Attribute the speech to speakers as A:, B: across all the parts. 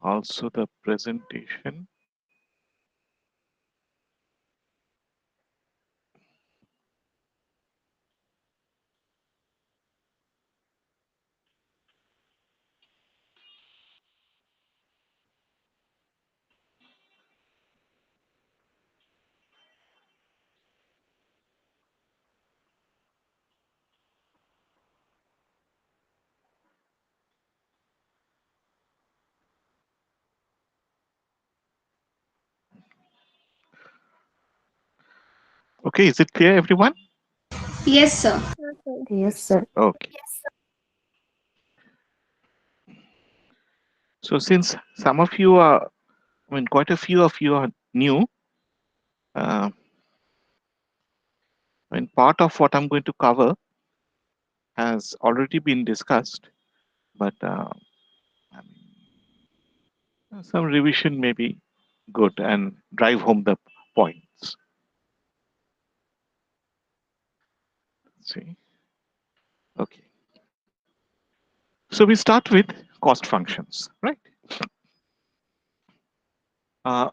A: also the presentation. Okay, is it clear, everyone?
B: Yes, sir.
C: Yes, sir.
D: Yes,
A: Yes.
D: sir.
A: Okay. So since some of you are, I mean, quite a few of you are new, uh, I mean, part of what I'm going to cover has already been discussed, but I mean, some revision may be good and drive home the points. Let's see. Okay. So we start with cost functions, right?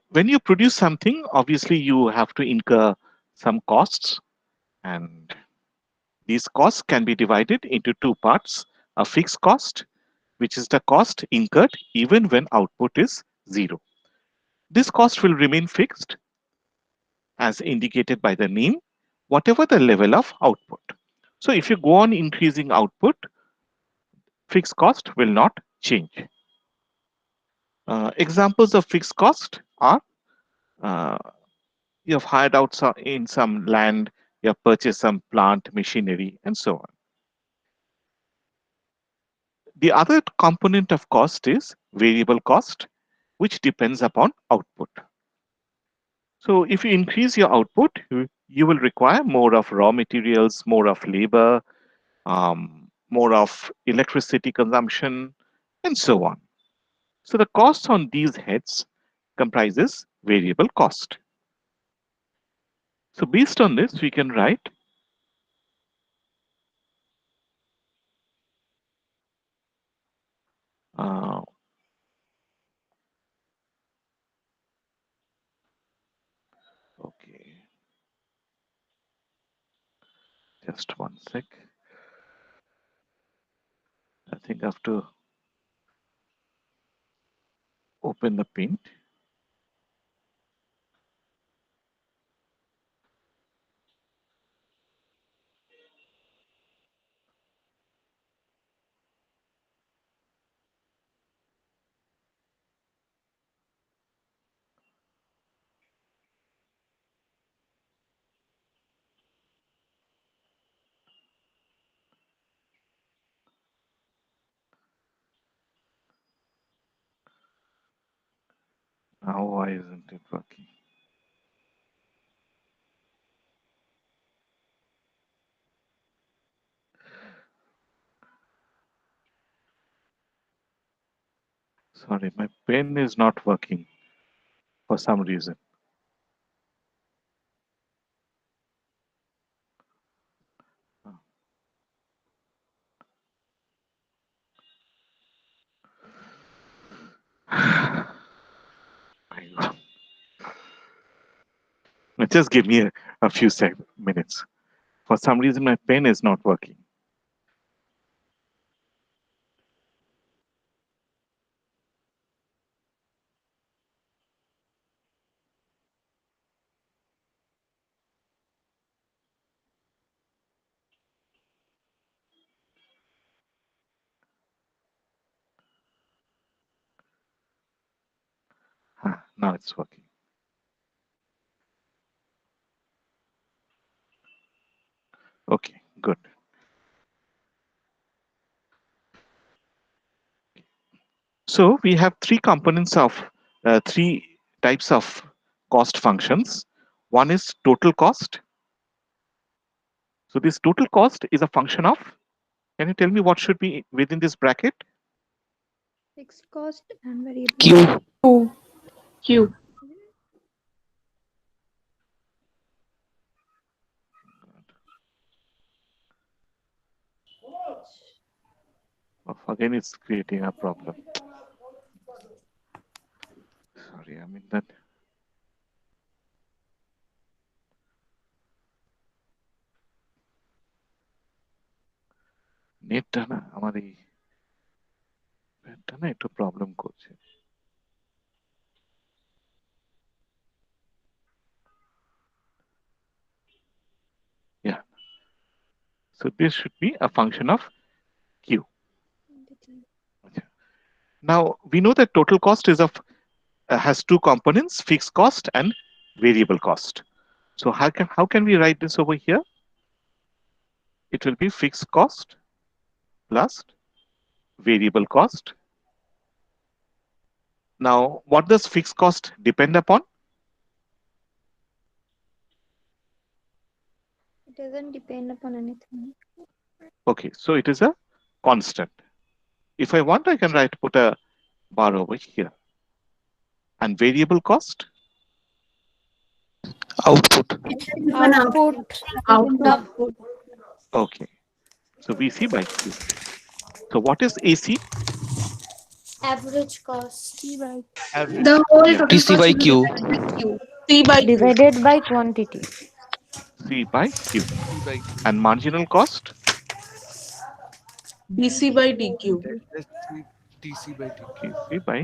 A: When you produce something, obviously you have to incur some costs, and these costs can be divided into two parts: a fixed cost, which is the cost incurred even when output is zero. This cost will remain fixed as indicated by the name, whatever the level of output. So if you go on increasing output, fixed cost will not change. Examples of fixed cost are uh, you have hired out in some land, you have purchased some plant machinery, and so on. The other component of cost is variable cost, which depends upon output. So if you increase your output, you will require more of raw materials, more of labor, more of electricity consumption, and so on. So the cost on these heads comprises variable cost. So based on this, we can write uh, okay, just one sec. I think I have to open the paint. Now why isn't it working? Sorry, my pen is not working for some reason. Just give me a few minutes. For some reason, my pen is not working. Now it's working. Okay, good. So we have three types of cost functions. One is total cost. So this total cost is a function of, can you tell me what should be within this bracket?
C: Fixed cost and variable cost.
E: Q. Q.
A: Oh, again, it's creating a problem. Sorry, I mean that নেটটা না আমার এই প্যাডটা না একটু problem করছে। Yeah, so this should be a function of Q. Now we know that total cost is of has two components, fixed cost and variable cost. So how can we write this over here? It will be fixed cost plus variable cost. Now, what does fixed cost depend upon?
C: It doesn't depend upon anything.
A: Okay, so it is a constant. If I want, I can put a bar over here. And variable cost?
D: Output.
B: Output.
E: Output.
B: Output.
A: Okay, so VC by Q. So what is AC?
B: Average cost.
C: P by
A: Average.
B: The whole
A: Yeah.
B: total
D: TC
B: cost
D: by
B: will be
D: Q.
B: divided by Q.
E: C by Q.
F: Divided by quantity.
A: C by Q.
G: P by Q.
A: And marginal cost?
E: DC by DQ.
G: That's TC by TQ.
A: TC by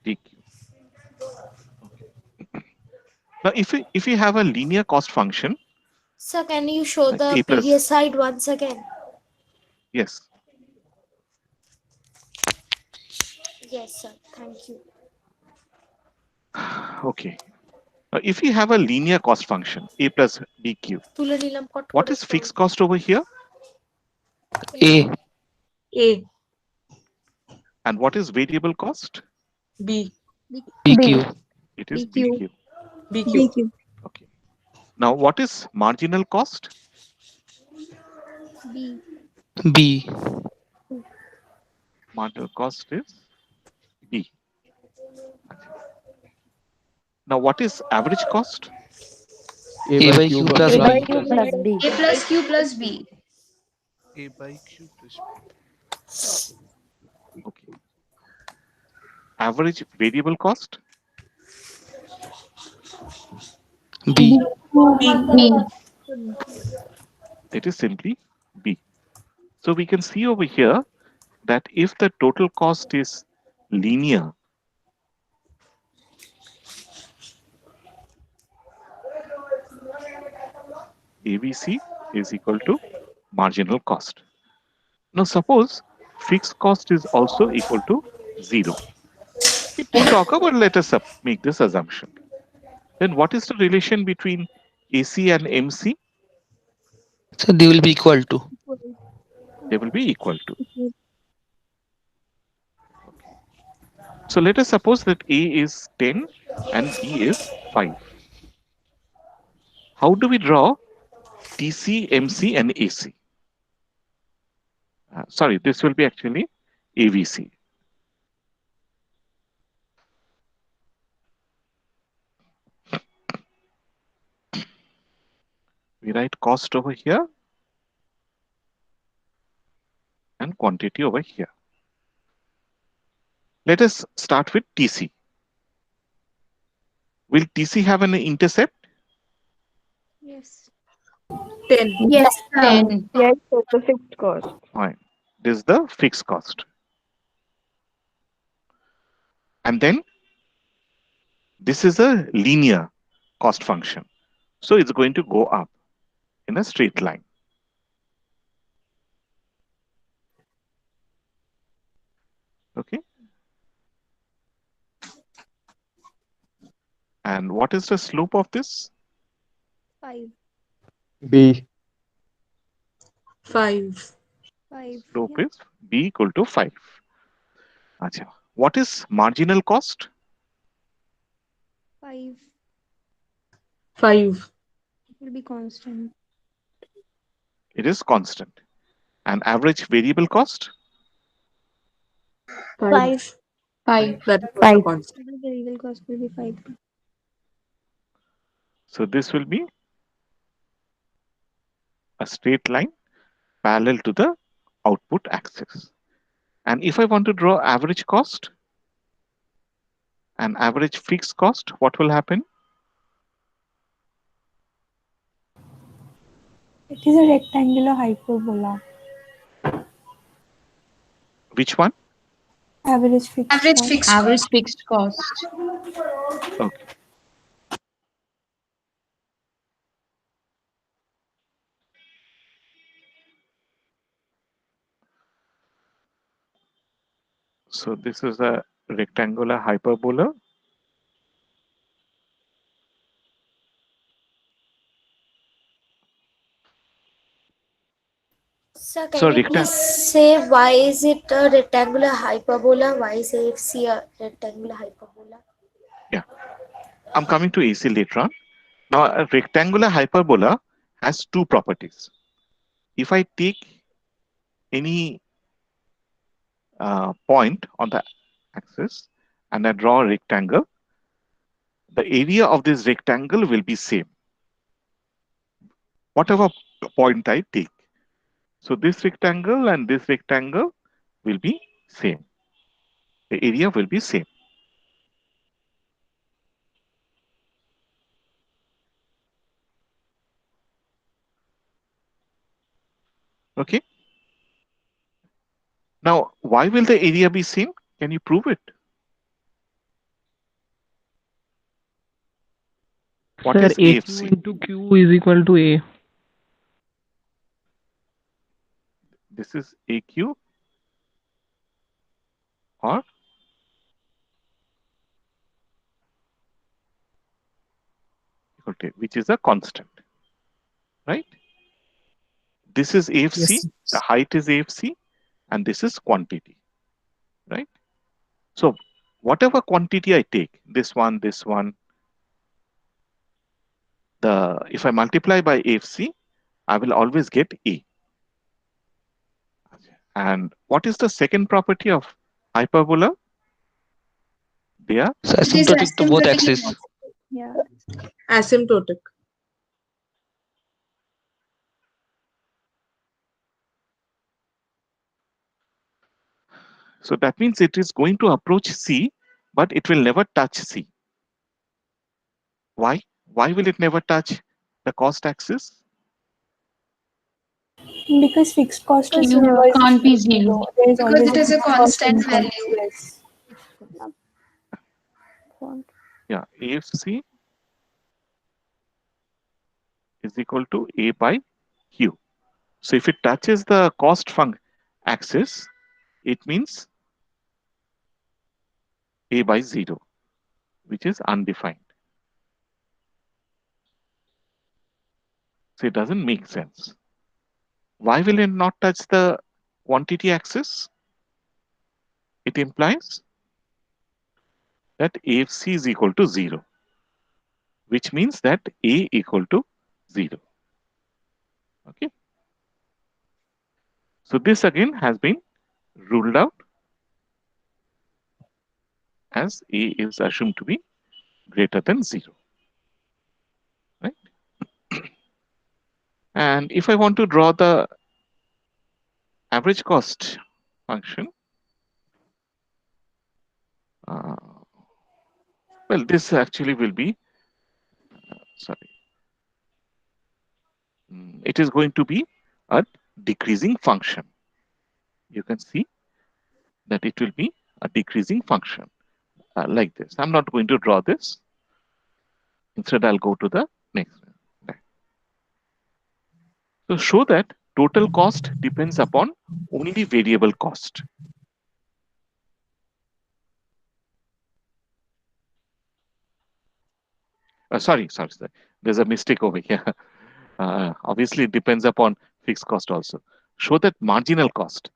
A: DQ. Now, if we have a linear cost function,
B: Sir, can you show
A: like
B: the
A: A plus,
B: previous slide once again?
A: yes,
B: Yes, sir. Thank you.
A: okay. If we have a linear cost function, A plus DQ,
B: তুলে নিলাম কট
A: what
B: করে
A: is
B: তো।
A: fixed cost over here?
D: A.
E: A.
A: And what is variable cost?
E: B.
D: BQ.
A: It is
C: BQ.
A: BQ.
E: BQ.
A: Okay. Now, what is marginal cost?
C: B.
D: B.
A: Marginal cost is B. Now, what is average cost?
D: A by Q plus
F: A by
D: B.
F: Q plus B.
B: A plus Q plus B.
G: A by Q plus B.
A: Okay. Average variable cost?
D: B.
E: B.
A: It is simply B. So we can see over here that if the total cost is linear, ABC is equal to marginal cost. Now suppose fixed cost is also equal to 0. It won't occur, but let us make this assumption. Then what is the relation between AC and MC?
D: So they will be equal to.
A: They will be equal to. Okay. So let us suppose that A is 10 and B is 5. How do we draw TC, MC, and AC? Sorry, this will be actually AVC. We write cost over here and quantity over here. Let us start with TC. Will TC have an intercept?
C: Yes.
E: 10.
B: Yes, sir.
E: 10.
F: Yes, that's a fixed cost.
A: Fine. This is the fixed cost. And then this is a linear cost function. So it's going to go up in a straight line. Okay. And what is the slope of this?
C: 5.
D: B.
E: 5.
C: 5.
A: Slope
C: Yeah.
A: is B equal to 5. Achha. What is marginal cost?
C: 5.
E: 5.
C: It will be constant.
A: It is constant. And average variable cost?
E: 5.
F: 5.
E: That is also
F: 5.
E: constant.
C: The real cost will be 5.
A: So this will be a straight line parallel to the output axis. And if I want to draw average cost, and average fixed cost, what will happen?
C: It is a rectangular hyperbola.
A: Which one?
C: Average fixed
B: Average
C: cost.
B: fixed
F: Average
B: cost.
F: fixed cost.
A: Okay. So this is a rectangular hyperbola.
B: Sir,
A: So
B: can you please say why is it a rectangular hyperbola? Why is AFC a rectangular hyperbola?
A: yeah, I'm coming to AC later on. Now, a rectangular hyperbola has two properties. If I take any point on the axis and I draw a rectangle, the area of this rectangle will be same, whatever point I take. So this rectangle and this rectangle will be same. The area will be same. Okay. Now, why will the area be same? Can you prove it? What
D: Sir,
A: is
D: AQ
A: AFC?
D: into Q is equal to A.
A: This is AQ or which is a constant, right? This is AFC,
D: Yes.
A: the height is AFC, and this is quantity, right? So whatever quantity I take, this one, the if I multiply by AFC, I will always get A. And what is the second property of hyperbola? They are
D: So
B: It is
D: asymptotic to both
B: asymptotic.
D: axes.
C: Yeah.
E: Asymptotic.
A: so that means it is going to approach C, but it will never touch C. Why? Why will it never touch the cost axis?
C: Because fixed cost is
B: Because
F: Q
C: never
F: can't be
C: zero.
F: zero.
C: There is
B: because
C: always
B: it
C: a
B: is a
C: fixed cost
B: constant
C: involved.
B: value.
C: Yes.
A: Yeah, AFC is equal to A by Q. So if it touches the cost func axis, it means A by 0, which is undefined. So it doesn't make sense. Why will it not touch the quantity axis? It implies that AFC is equal to 0, which means that A equal to 0. Okay. So this again has been ruled out as A is assumed to be greater than 0. Right? And if I want to draw the average cost function, uh, well, this actually will be, sorry, it is going to be a decreasing function. You can see that it will be a decreasing function like this. I'm not going to draw this. Instead, I'll go to the next one. So show that total cost depends upon only variable cost. Sorry. There's a mistake over here. Obviously, it depends upon fixed cost also. Show that marginal cost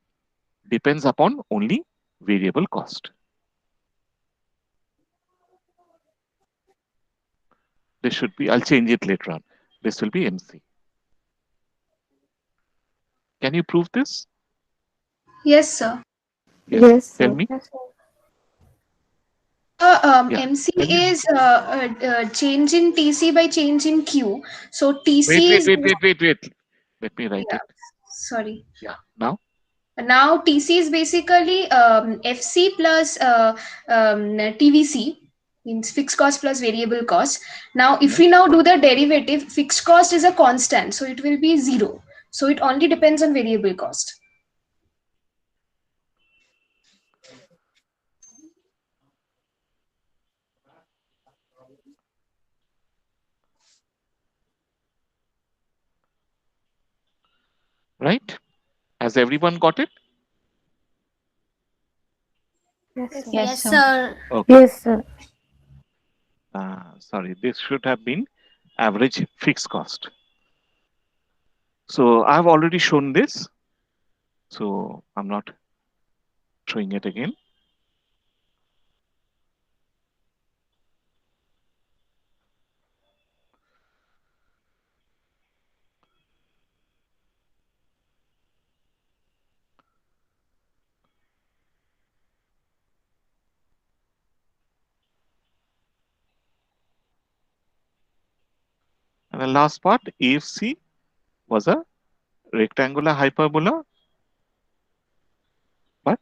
A: depends upon only variable cost. This should be, I'll change it later on. This will be MC. Can you prove this?
B: Yes, sir.
A: Yes.
F: Yes,
A: Tell
F: sir.
A: me.
C: Yes, sir.
A: Yeah.
B: MC
A: Tell me.
B: is change in TC by change in Q. So
A: Wait,
B: TC
A: wait,
B: is
A: wait, wait, wait, wait. Let me write
B: yeah.
A: it.
B: Sorry.
A: Yeah. Now.
B: Now TC is basically FC plus TVC.
H: means fixed cost plus variable cost. Now, if we now do the derivative, fixed cost is a constant, so it will be 0. So it only depends on variable cost.
A: Right? Has everyone got it?
F: Yes, sir.
B: Yes, sir.
A: Okay.
F: Yes, sir.
A: Sorry, this should have been average fixed cost. So I've already shown this. So I'm not showing it again. And the last part, AFC was a rectangular hyperbola, but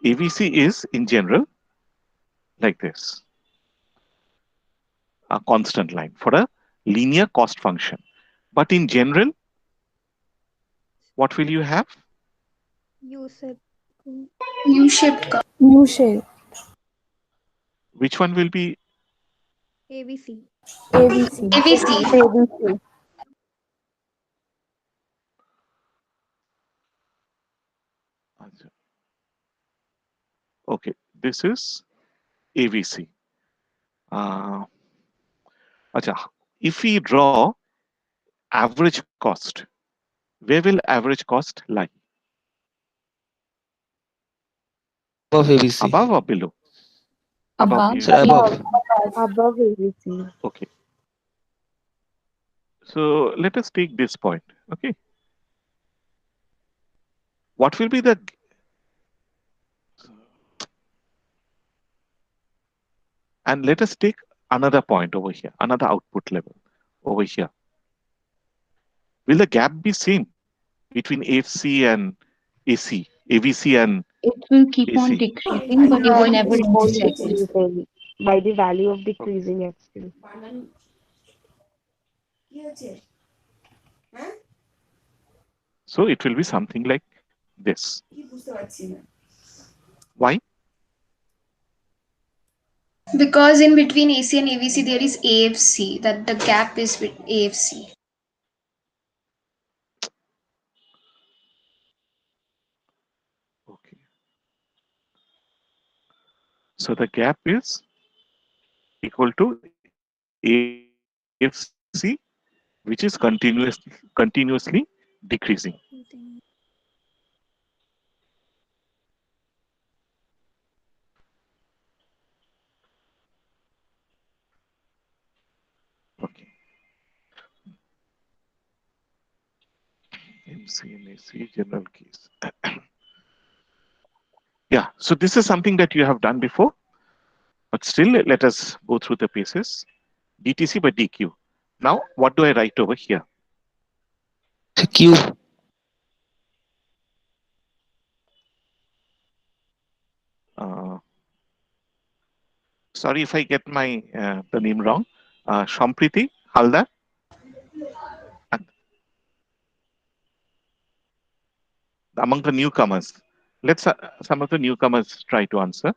A: AVC is in general like this, a constant line for a linear cost function. But in general, what will you have?
C: You said
H: U-shaped curve.
F: U shape.
A: Which one will be?
C: ABC.
F: ABC.
H: AVC.
F: ABC.
A: Okay, this is AVC. Uh, acha, if we draw average cost, where will average cost lie?
D: Above ABC.
A: Above or below? Above
D: Sir,
A: AVC.
D: above.
F: Above ABC.
A: Okay. So let us take this point. Okay. What will be the, and let us take another point over here, another output level over here. Will the gap be same between AFC and AC, AVC and
E: It will keep on
A: AC?
E: decreasing, but it
H: No,
E: will
H: it
E: never
F: Keep on
E: intersect.
F: decreasing by the value of
A: Okay.
F: decreasing actually.
A: So it will be something like this. Why?
H: because in between AC and AVC there is AFC. That the gap is with AFC.
A: Okay. So the gap is equal to AFC, which is continuously decreasing. Okay. MC and AC general case. Yeah. So this is something that you have done before, but still let us go through the paces. DTC by DQ. Now, what do I write over here?
D: Sir, Q.
A: Uh, Sorry if I get my the name wrong. Shampriti Haldar. And among the newcomers, let's some of the newcomers try to answer.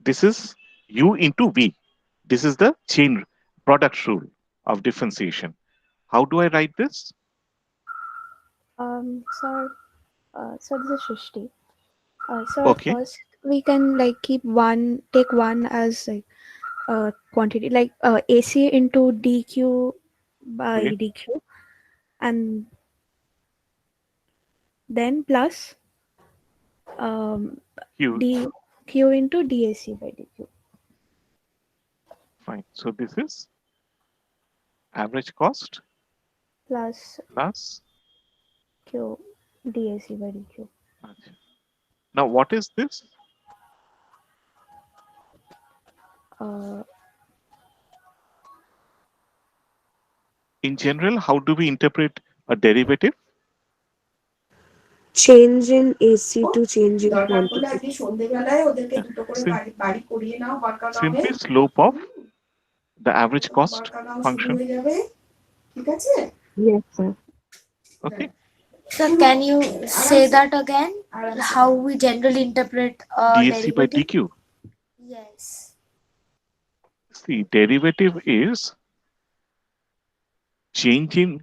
A: This is U into V. This is the chain product rule of differentiation. How do I write this?
C: Sir, so this is Shrishti. Sir,
A: Okay.
C: first we can like take one as like quantity, like AC into DQ by
A: Wait.
C: DQ, and then plus um,
A: Q.
C: DQ into DAC by DQ
A: Fine. So this is average cost
C: plus
A: plus.
C: Q DAC by DQ.
A: Now, what is this?
C: Uh,
A: In general, how do we interpret a derivative?
F: Change in AC to change in quantity.
A: Yeah. Simply slope of the average cost function.
F: Yes, sir.
A: Okay.
B: So can you say that again? How we generally interpret a
A: DAC by
B: derivative?
A: DQ.
B: Yes.
A: See, derivative is change in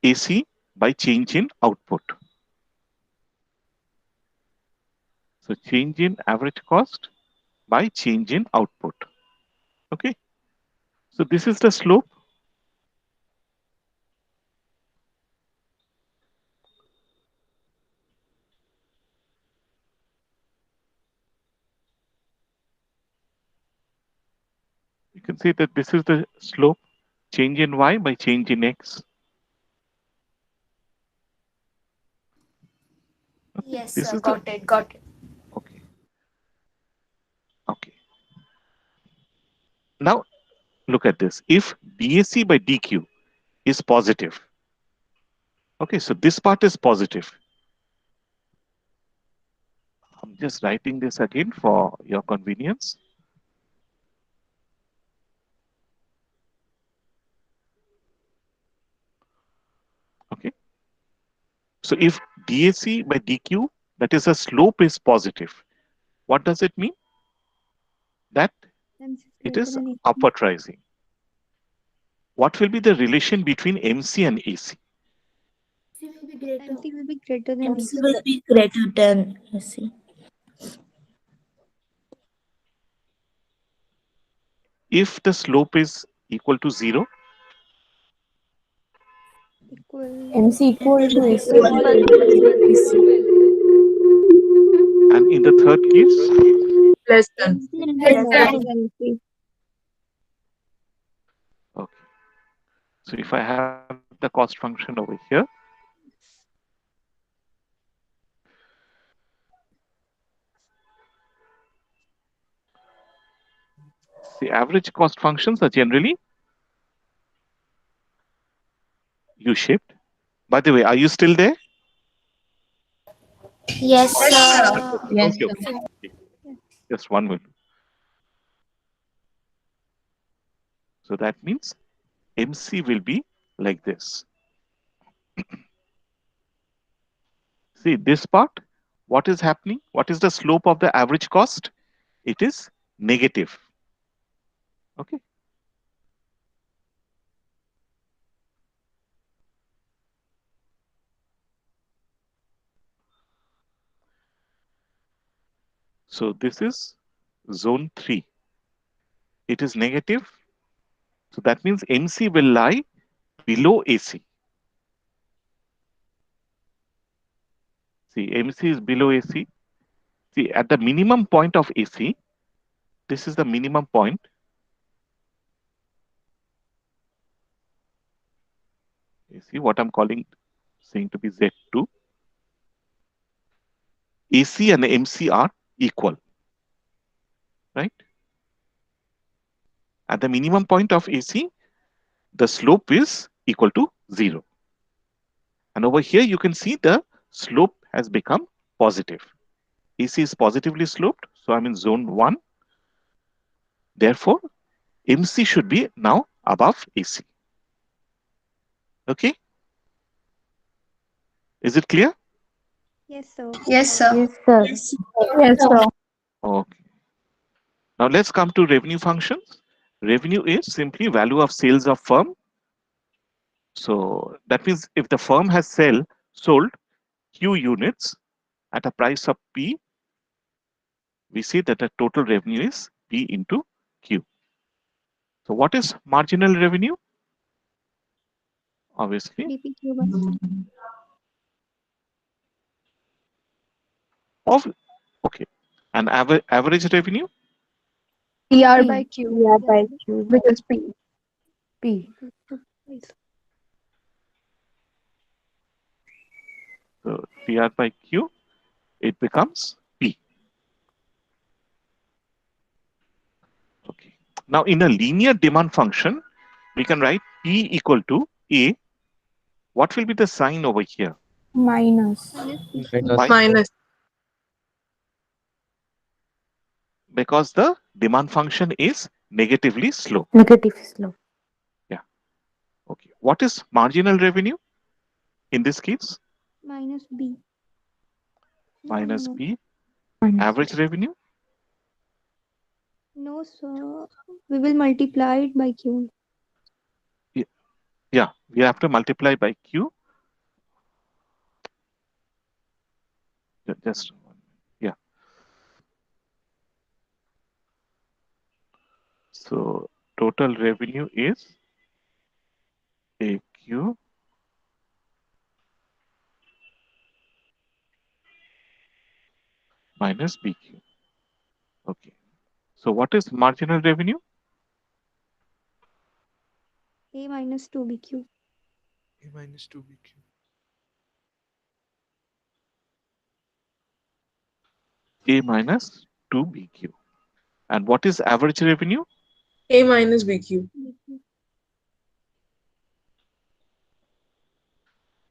A: AC by change in output. So change in average cost by change in output. Okay. So this is the slope. You can see that this is the slope, change in Y by change in X. Okay.
B: Yes,
A: This
B: sir.
A: is the,
B: Got it. Got it.
A: okay. Okay. Now look at this. If DAC by DQ is positive, okay, so this part is positive. I'm just writing this again for your convenience. Okay. So if DAC by DQ, that is a slope is positive, what does it mean? That
C: MC is
A: it
C: greater
A: is
C: than AC.
A: upward rising. What will be the relation between MC and AC?
B: MC will be greater.
C: MC will be greater than
B: MC
C: AC.
B: will be greater than AC.
A: If the slope is equal to 0,
C: Equal.
B: MC equal to AC.
A: and in the third case,
E: Less than.
C: MC will be
B: Less
C: lesser
B: than.
C: than AC.
A: okay. So if I have the cost function over here, the average cost functions are generally U-shaped. By the way, are you still there?
B: Yes,
A: Okay,
B: sir.
E: Yes,
A: okay,
E: sir.
A: okay. Just one minute. So that means MC will be like this. See this part, what is happening? What is the slope of the average cost? It is negative. Okay. So this is zone 3. It is negative. So that means MC will lie below AC. See, MC is below AC. See, at the minimum point of AC, this is the minimum point. You see what I'm saying to be Z2. AC and MC are equal, right? At the minimum point of AC, the slope is equal to 0. And over here, you can see the slope has become positive. AC is positively sloped, so I'm in zone 1. Therefore, MC should be now above AC. Okay? Is it clear?
C: Yes, sir.
H: Yes, sir.
F: Yes, sir.
E: Yes, sir.
A: Okay. Now let's come to revenue functions. Revenue is simply value of sales of firm. So that means if the firm has sold Q units at a price of P, we see that the total revenue is P into Q. So what is marginal revenue? Obviously,
C: DPQ by Q.
A: of okay. And average revenue?
E: TR by
C: P.
E: Q,
F: Yeah, by Q.
E: which is P.
C: P.
A: So TR by Q, it becomes P. Okay. Now in a linear demand function, we can write P equal to A what will be the sign over here?
C: Minus.
D: minus
A: Why?
E: Minus.
A: Because the demand function is negatively slow.
F: Negative slope.
A: Yeah. Okay. What is marginal revenue in this case?
C: Minus B.
A: Minus
C: No,
A: B.
F: Minus.
A: Average revenue?
C: no, sir. We will multiply it by Q.
A: Y- Yeah. We have to multiply by Q. Just one. Yeah. So total revenue is AQ minus BQ. Okay. So what is marginal revenue?
C: A minus 2BQ.
G: A minus 2BQ.
A: A minus 2BQ. And what is average revenue?
E: A minus BQ.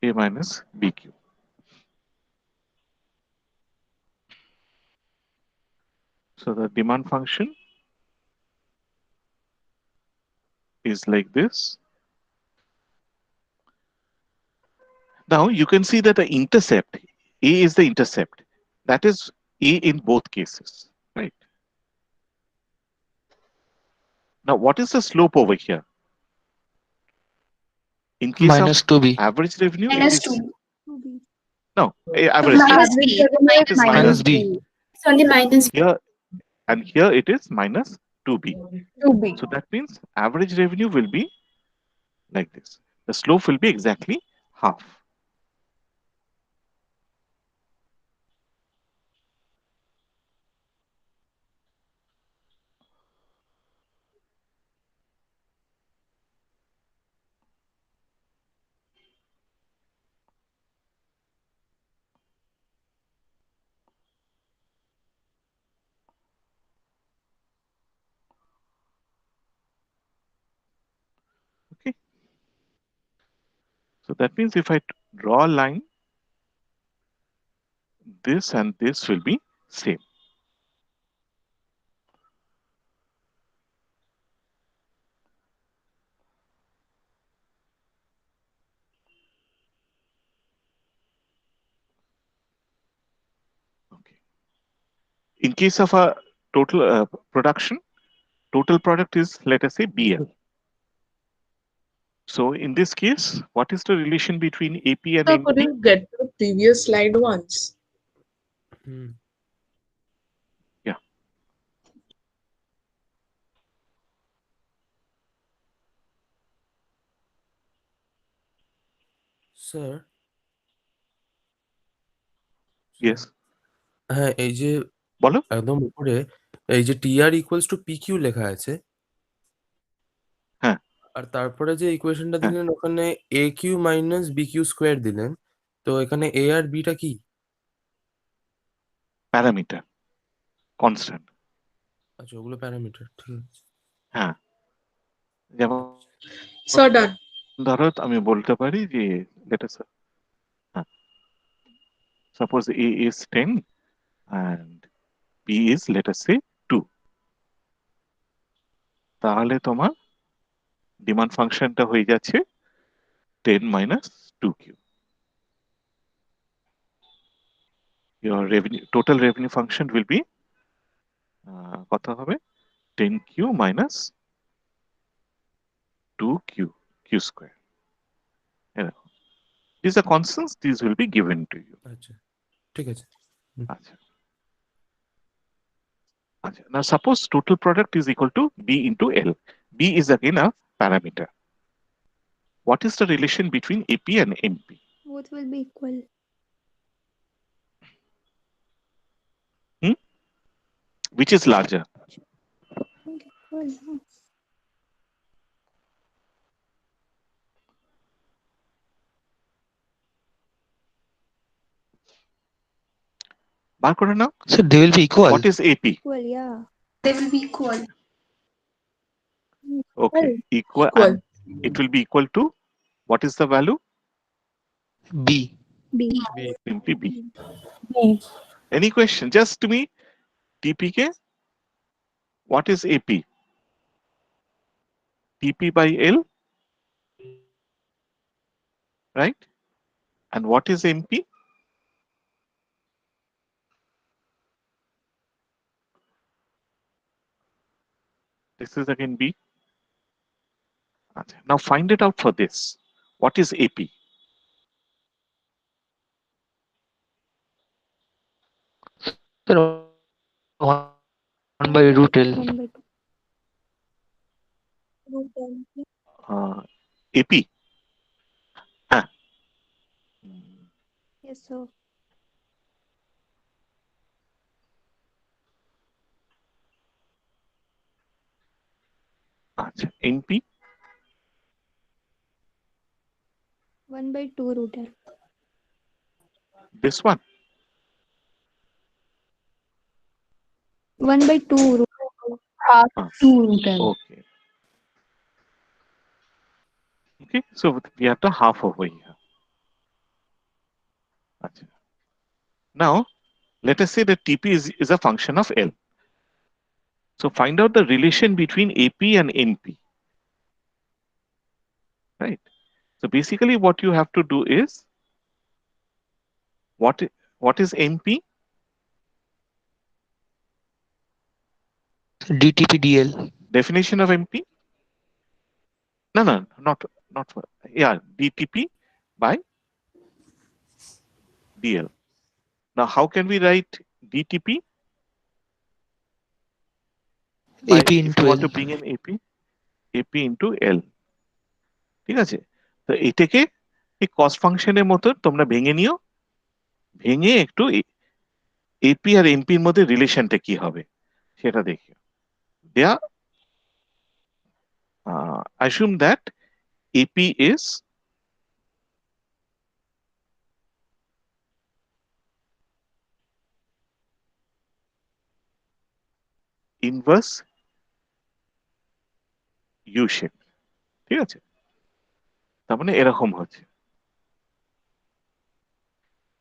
A: A minus BQ. So the demand function is like this. Now you can see that the intercept, A is the intercept. That is A in both cases, right? Now what is the slope over here? In case of
D: minus 2b
A: average revenue, it
H: Minus
A: is
H: 2.
A: no
H: So
A: average
H: minus
A: revenue.
E: Average
H: B.
E: revenue
A: It
E: is
A: is
E: minus
A: minus
D: minus
A: B.
D: b
E: 2.
B: It's only minus.
A: Here and here it is minus 2B.
E: 2B.
A: So that means average revenue will be like this. The slope will be exactly half. Okay. So that means if I draw a line, this and this will be same. Okay. In case of a total production, total product is, let us say, BL. So in this case, what is the relation between AP and
E: So could
A: NP?
E: you get to the previous slide once?
G: Hmm.
A: Yeah.
I: Sir
A: Yes.
I: হ্যাঁ এই যে
A: বলো।
I: একদম উপরে এই যে TR equals to PQ লেখা আছে
A: হ্যাঁ।
I: আর তারপরে যে ইকুয়েশনটা
A: হ্যাঁ।
I: দিলেন ওখানে A Q minus B Q square দিলেন তো এখানে এ আর বিটা কি
A: প্যারামিটার কনস্ট্যান্ট।
I: আচ্ছা ওগুলো প্যারামিটার ঠিক আছে
A: হ্যাঁ, যেমন
E: So done.
A: ধরো আমি বলতে পারি যে লেট আস হ্যাঁ suppose A is 10 and B is let us say 2, তাহলে তোমার ডিমান্ড ফাংশনটা হয়ে যাচ্ছে 10 minus 2Q. Your revenue total revenue function will be কত হবে 10Q minus 2Q Q square. These are constants, these will be given to you.
I: আচ্ছা ঠিক আছে
A: আচ্ছা আচ্ছা now suppose total product is equal to B into L. B is again a parameter. What is the relation between AP and NP?
C: Both will be equal.
A: Which is larger?
C: I think equal. Huh?
A: বার করে নাও।
D: so they will be equal
A: What is AP?
C: Equal, yeah.
H: They will be equal.
A: Okay, equal
E: Equal.
A: and it will be equal to what is the value?
D: B.
C: B.
G: B.
A: Simply B.
F: B.
A: Any question? Just to me, TPK, what is AP? TP by L, right? And what is MP? This is again B. Now find it out for this. What is AP?
D: Sir, 1 by root L.
C: 1 by 2.
A: AP. Ah.
C: Yes, sir.
A: NP.
C: 1 by 2 root L.
A: This one.
C: 1 by 2 root L.
F: Half
A: Ah,
F: 2 root L.
A: okay. Okay. So we have the half over here. Achha. Now let us say that TP is a function of L. So find out the relation between AP and NP. Right. So basically what you have to do is what is NP?
D: DTP DL.
A: Definition of MP? No, not for, yeah, DTP by DL. Now how can we write DTP? By
D: AP
A: if you
D: into
A: want
D: L.
A: to bring in AP into L. ঠিক আছে? তো এটাকে এই cost ফাংশনের মতো তোমরা ভেঙে নিও, ভেঙে একটু এপি আর এমপির মধ্যে রিলেশনটা কি হবে সেটা দেখিও। দেয়া assume that AP is inverse U shape, ঠিক আছে? তার মানে এরকম হচ্ছে।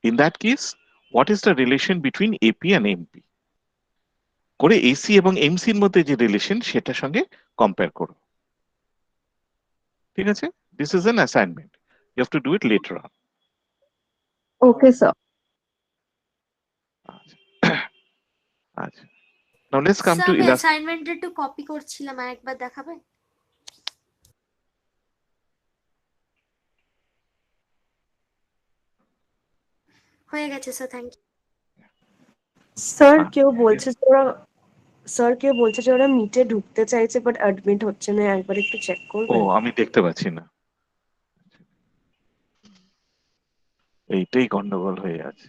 A: In that case, what is the relation between AP and MP? করে AC এবং MC এর মধ্যে যে রিলেশন সেটার সঙ্গে কম্পেয়ার করো। ঠিক আছে? This is an assignment. You have to do it later on.
F: Okay, sir.
A: আচ্ছা। Now let's come
B: sir
A: to
B: আমি
A: illustration.
B: অ্যাসাইনমেন্ট একটু কপি করছিলাম, আরেকবার দেখাবে? হয়ে গেছে স্যার, থ্যাংক ইউ।
F: স্যার কেউ বলছে যে ওরা মিটে ঢুকতে চাইছে বাট অ্যাডমিট হচ্ছে না, একবার একটু চেক
A: ও
F: করবেন?
A: আমি দেখতে পাচ্ছি না, এইটাই গন্ডগোল হয়ে আছে।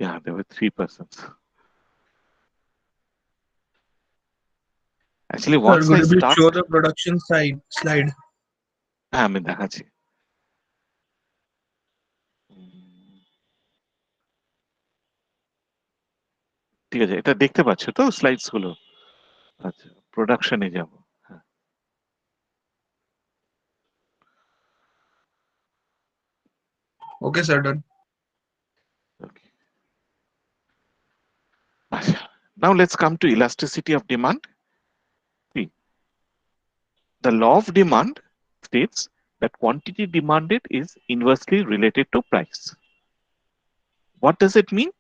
A: Yeah, there were 3 persons. Actually,
J: Sir,
A: once
J: could
A: I
J: you please
A: start,
J: show the production side slide?
A: হ্যাঁ আমি দেখাচ্ছি। ঠিক আছে, এটা দেখতে পাচ্ছ তো স্লাইডস গুলো? আচ্ছা, প্রোডাকশনে যাব। হ্যাঁ,
J: Okay, sir, done.
A: okay. আচ্ছা, now let's come to elasticity of demand. See, the law of demand states that quantity demanded is inversely related to price. What does it mean?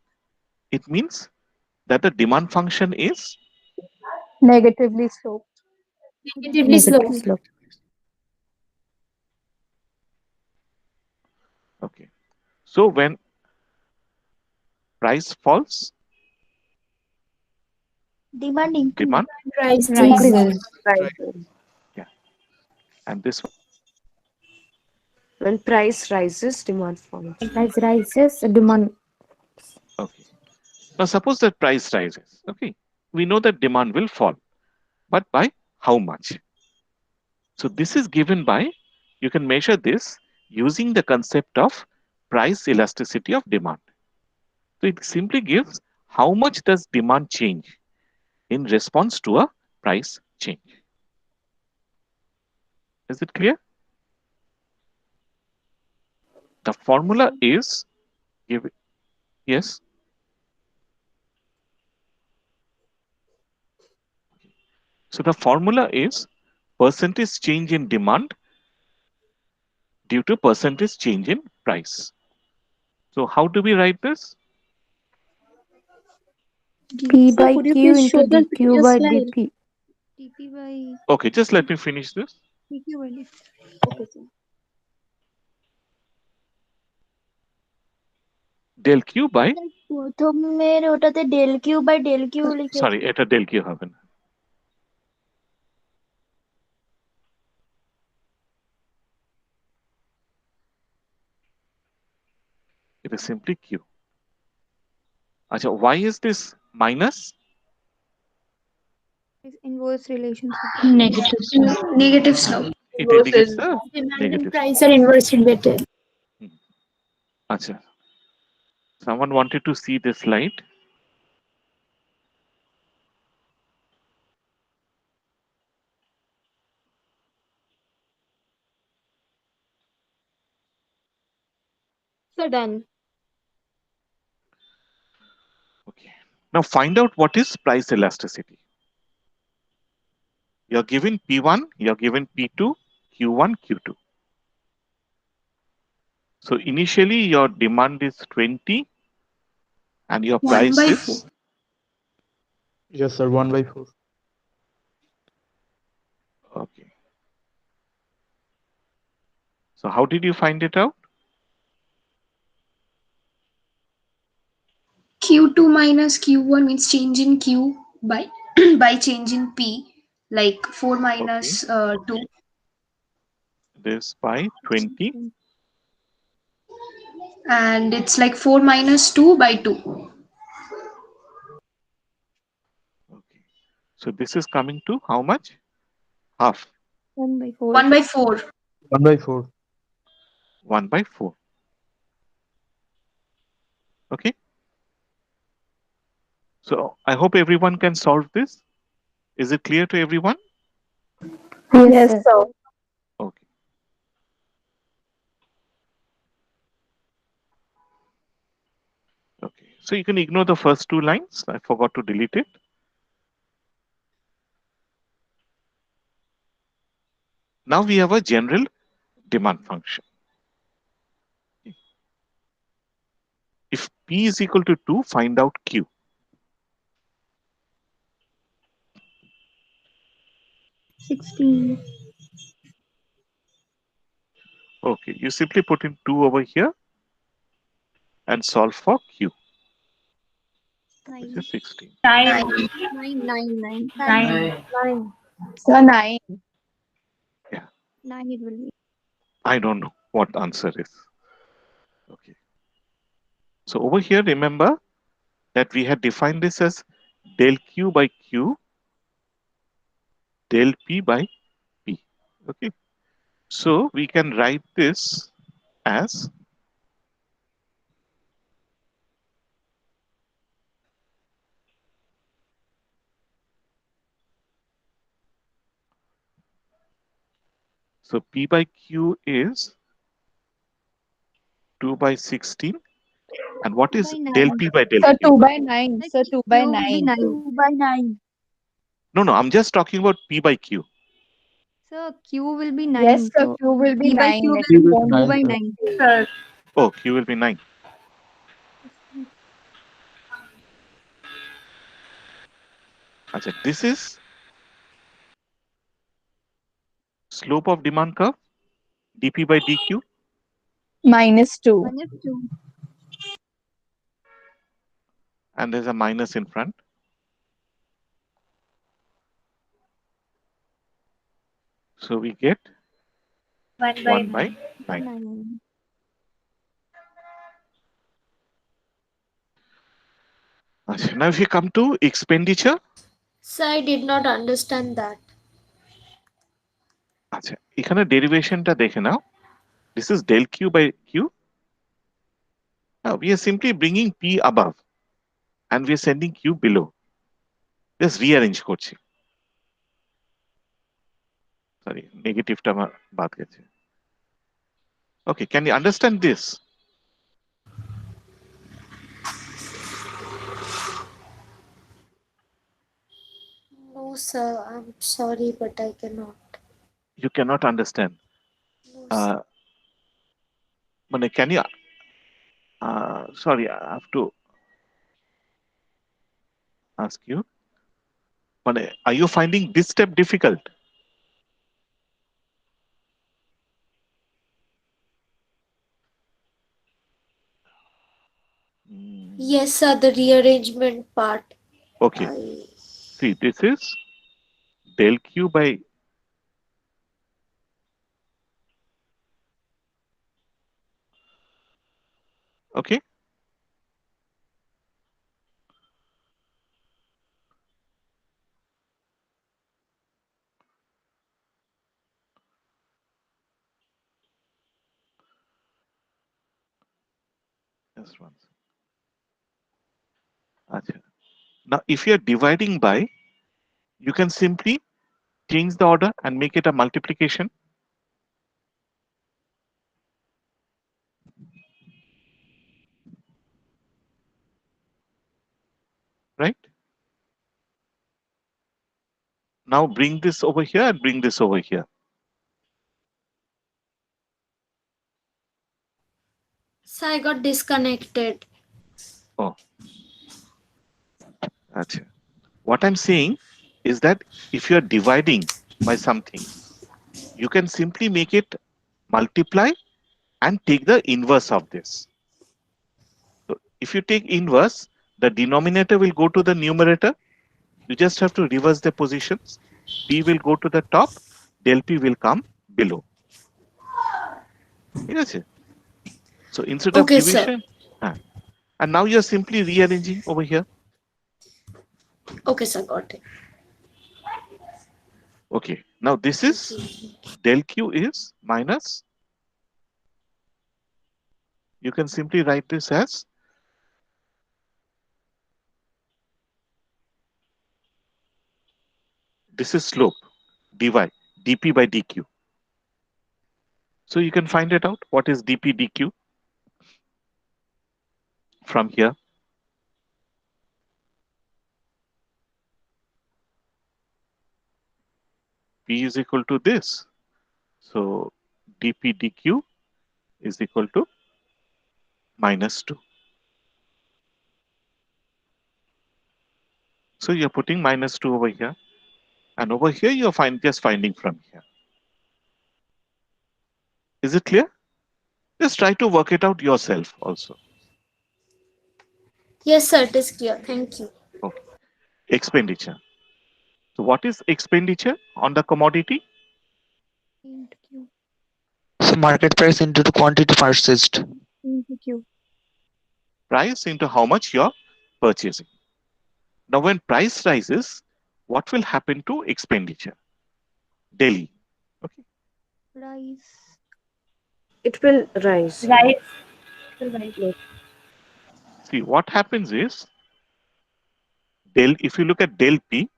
A: It means that the demand function is
F: Negatively sloped.
B: Negatively slow.
F: Negative slope.
A: okay. So when price falls,
C: Demand increase.
A: demand,
B: price
F: Increases.
G: Right.
A: yeah, and this
F: When price rises, demand falls.
C: Price rises, demand.
A: okay. Now suppose that price rises, okay, we know that demand will fall, but by how much? So this is given by, you can measure this using the concept of price elasticity of demand. So it simply gives how much does demand change in response to a price change? Is it clear? The formula is give yes. So the formula is percentage change in demand due to percentage change in price. So how do we write this?
C: P
F: Sir,
C: by
F: could you
C: Q
F: please
C: into
F: show the
C: dq
F: previous
C: by
F: slide?
C: dp.
B: TP by
A: Okay, just let me finish this.
B: TQ by DQ.
F: Okay, sir.
A: Del Q by
B: প্রথমের ওটাতে del Q by del Q
A: sorry,
B: লিখেছি।
A: এটা del Q হবে না। It is simply Q. Acha, why is this minus?
C: Is inverse relationship.
H: Negative slope. Negative slope.
A: It indicates the
B: Demand and
A: negative.
B: price are inversely related.
A: Acha. Someone wanted to see this slide.
F: Sir, done.
A: Okay. Now find out what is price elasticity. You're given P1, you're given P2, Q1, Q2. So initially your demand is 20 and your
H: 1
A: price
H: by
A: is
H: 4.
J: Yes, sir. 1/4.
A: okay. So how did you find it out?
H: Q2 minus Q1 means change in Q by by change in P, like 4 minus 2.
A: This by 20.
H: And it's like 4 minus 2 by 2.
A: Okay. So this is coming to how much? Half.
C: 1 by 4.
H: 1 by 4.
J: 1/4.
A: 1 by 4. Okay. So I hope everyone can solve this. Is it clear to everyone?
F: Yes, sir.
A: Okay. Okay. So you can ignore the first two lines. I forgot to delete it. Now we have a general demand function. If P is equal to 2, find out Q.
C: $16.
A: Okay, you simply put in 2 over here and solve for Q, which
C: 9.
A: is 16.
H: 9.
C: 9.
F: 9.
K: Sir, 9.
A: Yeah,
C: 9 it will be.
A: I don't know what answer is. Okay. So over here, remember that we had defined this as del Q by Q, del P by P. Okay. So we can write this as so P by Q is 2 by 16. And what
C: 2
A: is
C: by
A: del
C: 9.
A: P by del
K: Sir,
A: Q?
K: 2 by 9.
C: Like
K: Sir, 2 by
C: Q will be
K: 9.
C: 9.
F: 2 by 9.
A: No, I'm just talking about P by Q.
C: Sir, Q will be
K: Yes,
C: 9.
K: sir,
C: So
K: Q will be
C: P by
K: 9.
C: Q
K: It
C: will be
K: won't
C: 2
J: 9,
C: by
J: sir.
C: 9.
K: sir.
A: Oh, Q will be 9. Achha, this is slope of demand curve, dP by dQ,
K: -2.
C: 2.
A: and there's a minus in front. So we get 1 by 9.
C: 9.
A: Achha, now if you come to expenditure,
B: So I did not understand that.
A: আচ্ছা এখানে ডেরিভেশনটা দেখে নাও. This is del Q by Q. Now we are simply bringing P above. and we are sending Q below. Just rearrange করছি. Sorry, negative টা আমার বাদ গেছে. Okay, can you understand this?
B: No, sir. I'm sorry, but I cannot.
A: You cannot understand.
B: No, sir.
A: Uh, মানে can you? Sorry, I have to ask you. মানে, are you finding this step difficult?
B: Yes, sir. The rearrangement part.
A: Okay. See, this is del Q by okay. Just one. Acha. Now, if you are dividing by, you can simply change the order and make it a multiplication. Right? Now bring this over here and bring this over here.
B: So I got disconnected.
A: Oh, acha. What I'm saying is that if you are dividing by something, you can simply make it multiply and take the inverse of this. So if you take inverse, the denominator will go to the numerator. You just have to reverse the positions. P will go to the top, del P will come below. Yes. So instead of
B: Okay, sir.
A: division, and now you're simply rearranging over here.
B: Okay, sir. Got it.
A: Okay. Now this is del Q is minus. You can simply write this as this is slope dy dp by dq. So you can find it out. What is dp dq from here? P is equal to this. So dp dq is equal to minus 2. So you're putting minus 2 over here. And over here, you're just finding from here. Is it clear? Just try to work it out yourself also.
B: Yes, sir. It is clear. Thank you.
A: Okay. Expenditure. So what is expenditure on the commodity?
C: Into Q.
D: So market price into the quantity purchased.
C: Into Q.
A: Price into how much you're purchasing. Now, when price rises, what will happen to expenditure? Daily. Okay.
C: Rise.
F: It will rise.
K: Right.
F: Yes.
A: See, what happens is, if you look at del P,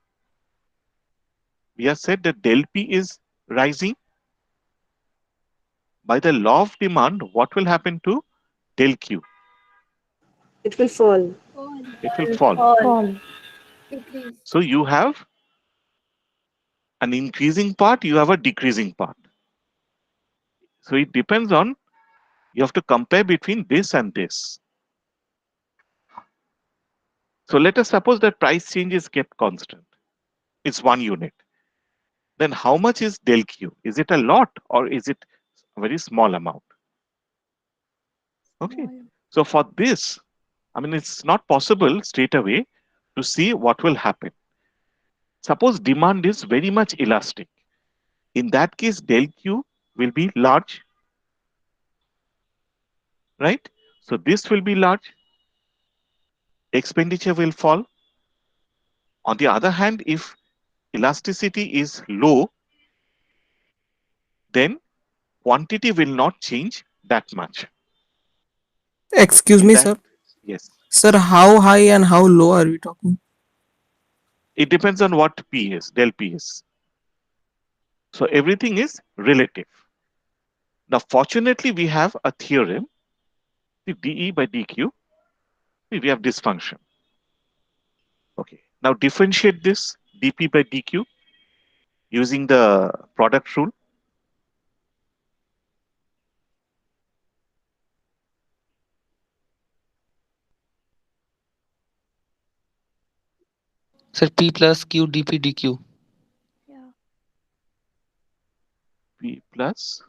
A: we have said that del P is rising. By the law of demand, what will happen to del Q?
F: It will fall.
C: Fall.
A: It will fall.
K: Fall.
C: Decrease.
A: So you have an increasing part, you have a decreasing part. So it depends on, you have to compare between this and this. So let us suppose that price change is kept constant. It's 1 unit. Then how much is del Q? Is it a lot or is it a very small amount? Okay.
C: Small.
A: So for this, I mean, it's not possible straight away to see what will happen. Suppose demand is very much elastic. In that case, del Q will be large, right? So this will be large. Expenditure will fall. On the other hand, if elasticity is low, then quantity will not change that much.
L: Excuse
A: In
L: me,
A: that,
L: sir.
A: yes.
I: Sir, how high and how low are we talking?
A: It depends on what P is, del P is. So everything is relative. Now, fortunately, we have a theorem, the dE by dQ. We have this function. Okay. Now differentiate this dP by dQ using the product rule.
D: Sir, P plus Q dP dQ.
C: Yeah.
A: P plus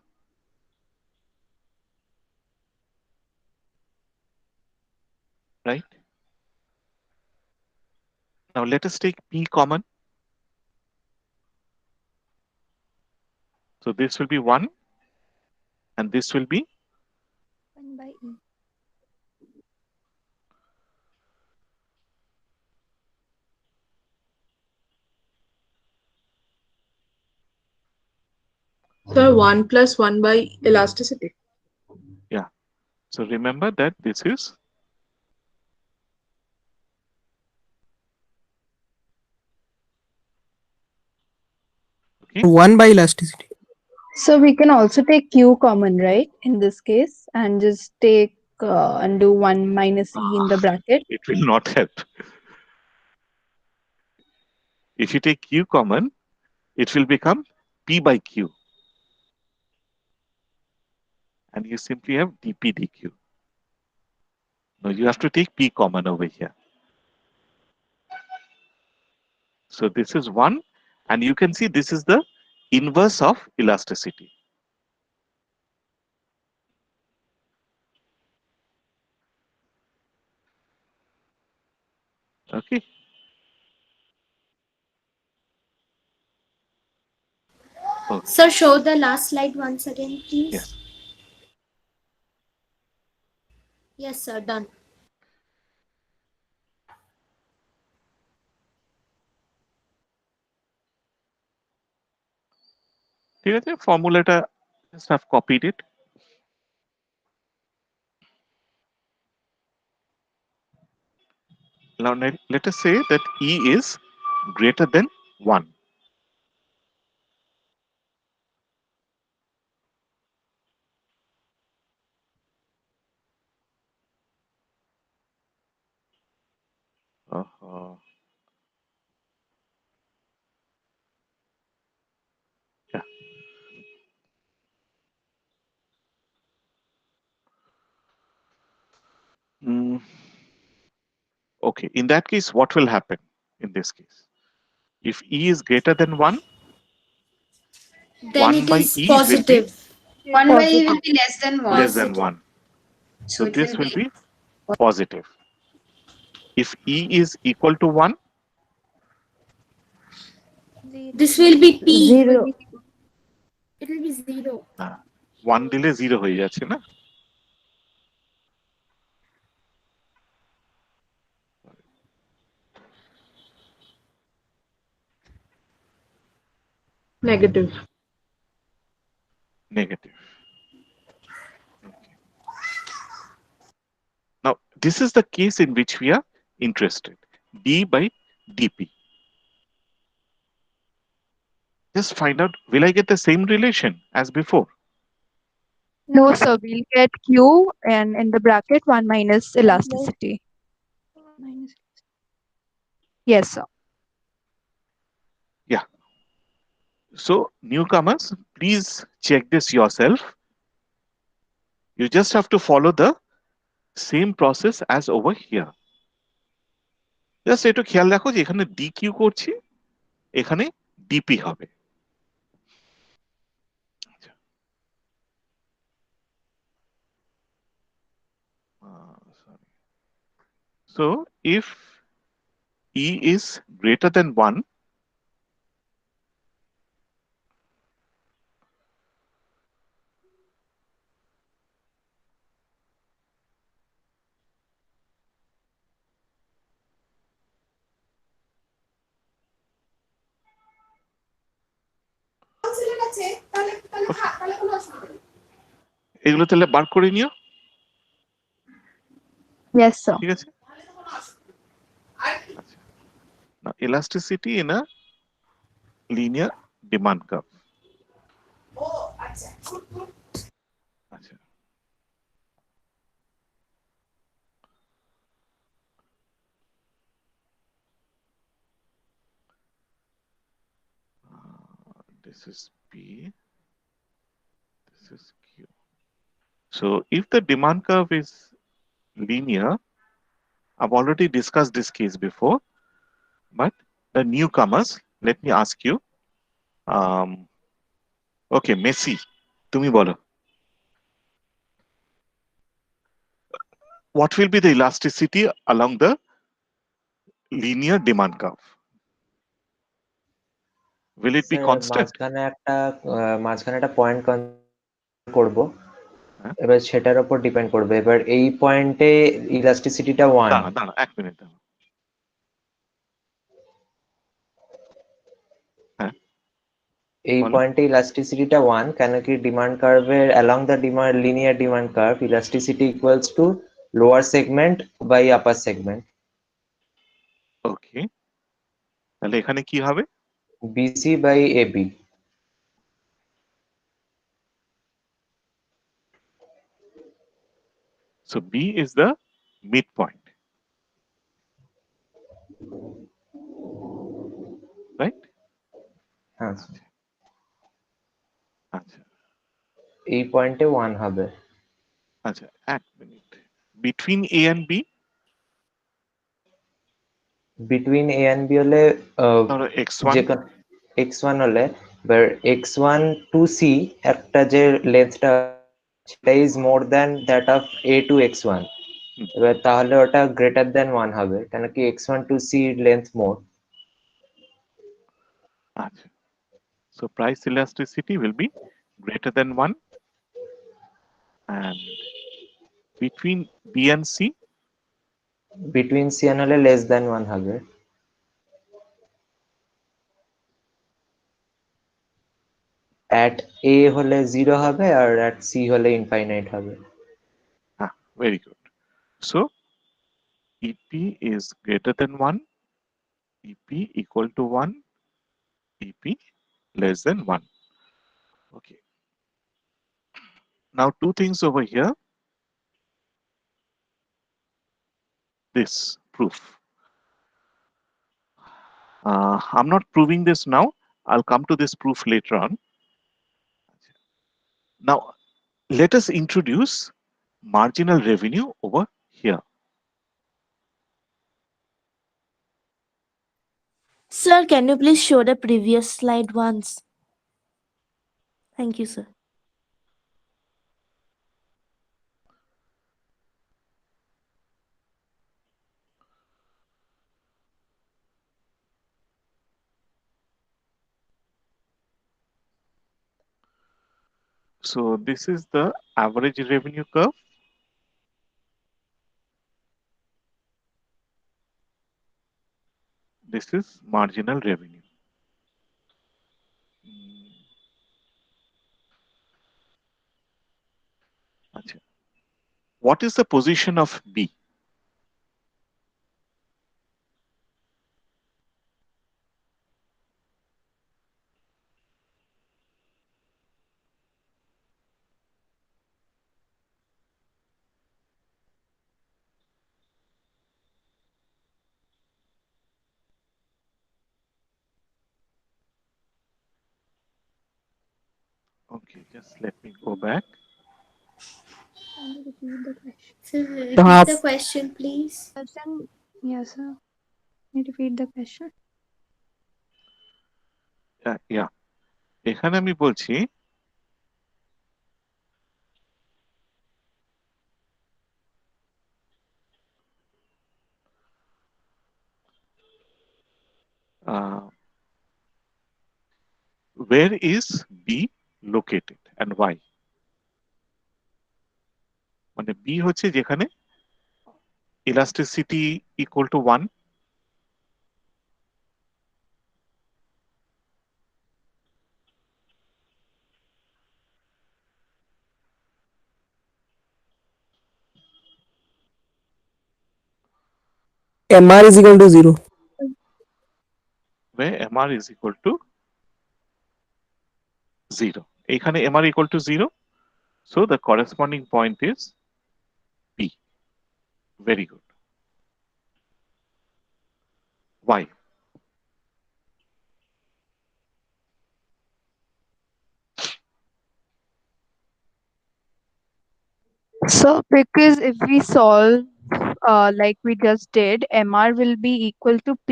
A: right. Now let us take P common. So this will be 1 and this will be
C: 1 by E.
E: So 1 plus 1 by elasticity.
A: yeah. So remember that this is okay.
I: 1 by elasticity.
K: So we can also take Q common, right? In this case, and just take and do 1 minus E in the bracket.
A: It will not help. If you take Q common, it will become P by Q. And you simply have dP dQ. Now you have to take P common over here. So this is 1 and you can see this is the inverse of elasticity. Okay. Okay.
B: Sir, show the last slide once again, please.
A: Yes.
B: Yes, sir, done.
A: ঠিক আছে ফর্মুলাটা just have copied it. Now let us say that E is greater than 1. Yeah. Okay, in that case, what will happen in this case? If E is greater than 1,
B: Then
A: 1
B: it
A: by
B: is
A: E will be
B: positive.
H: 1 by E
K: Positive.
H: will be less than 1.
A: less than
B: Positive.
A: 1.
H: So
A: So
H: it
A: this
H: will
A: will
H: be
A: be positive. If E is equal to 1,
B: This will be P.
F: 0.
B: It will be 0.
A: 1 দিলে 0 হয়ে যাচ্ছে না?
E: Negative.
A: Negative. Okay. Now, this is the case in which we are interested. D by dP. Just find out, will I get the same relation as before?
K: No, sir, we'll get Q and in the bracket 1 minus elasticity. Yes, sir.
A: Yeah. So, newcomers, please check this yourself. You just have to follow the same process as over here. Just একটু খেয়াল রাখো যে এখানে dq করছি, এখানে dp হবে। So if E is greater than 1, এগুলো তাহলে বার করে নিও,
K: Yes, sir.
A: ঠিক আছে? elasticity in a linear demand curve. আচ্ছা, this is P, this is Q. So if the demand curve is linear, I've already discussed this case before, but the newcomers, let me ask you. Okay, Messi, তুমি বলো, what will be the elasticity along the linear demand curve? Will it be
L: sir
A: constant?
L: মাঝখানে একটা point consider করব,
A: হ্যাঁ?
L: এবার সেটার উপর depend করবে। এবার এই পয়েন্টে ইলাস্টিসিটিটা 1,
A: দাঁড়া দাঁড়া 1 মিনিট দাঁড়া। হ্যাঁ
L: এই
A: বলো।
L: পয়েন্টে ইলাস্টিসিটিটা 1, কেন কি ডিমান্ড কার্ভের along the demand linear demand curve elasticity equals to lower segment by upper segment,
A: okay, তাহলে এখানে কি হবে?
L: BC by AB.
A: So B is the midpoint, right?
L: হ্যাঁ,
A: আচ্ছা
L: এই পয়েন্টে 1 হবে।
A: আচ্ছা 1 মিনিট, between A and B
L: between A and B হলে
A: ধরো x1,
L: যে x1 হলে, এবার x1 টু সি একটা যে লেন্থটা সেটা is more than that of A to x1, এবার তাহলে ওটা গ্রেটার দ্যান 1 হবে, কেন কি x1 টু সি লেন্থ মোর।
A: আচ্ছা, so price elasticity will be greater than 1, and between B and C
L: between C and হলে লেস দ্যান 1 হবে। At A হলে 0 হবে আর অ্যাট সি হলে ইনফাইনাইট হবে।
A: very good. So EP is greater than 1, EP equal to 1, EP less than 1. Okay, now two things over here. This proof, I'm not proving this now, I'll come to this proof later on. Now let us introduce marginal revenue over here.
M: Sir, can you please show the previous slide once? Thank you, sir.
A: So this is the average revenue curve. This is marginal revenue. Achha. What is the position of B? Okay, just let me go back.
C: Can you repeat the question?
B: Sir, repeat the question, please.
C: Question, yes, sir. Can you repeat the question?
A: Yeah, এখানে আমি বলছি where is B located and why? মানে B হচ্ছে যেখানে elasticity equal to 1,
D: MR is equal to 0.
A: where MR is equal to 0. এখানে MR equal to 0. So the corresponding point is P. Very good. Why?
K: So, because if we solve like we just did, MR will be equal to P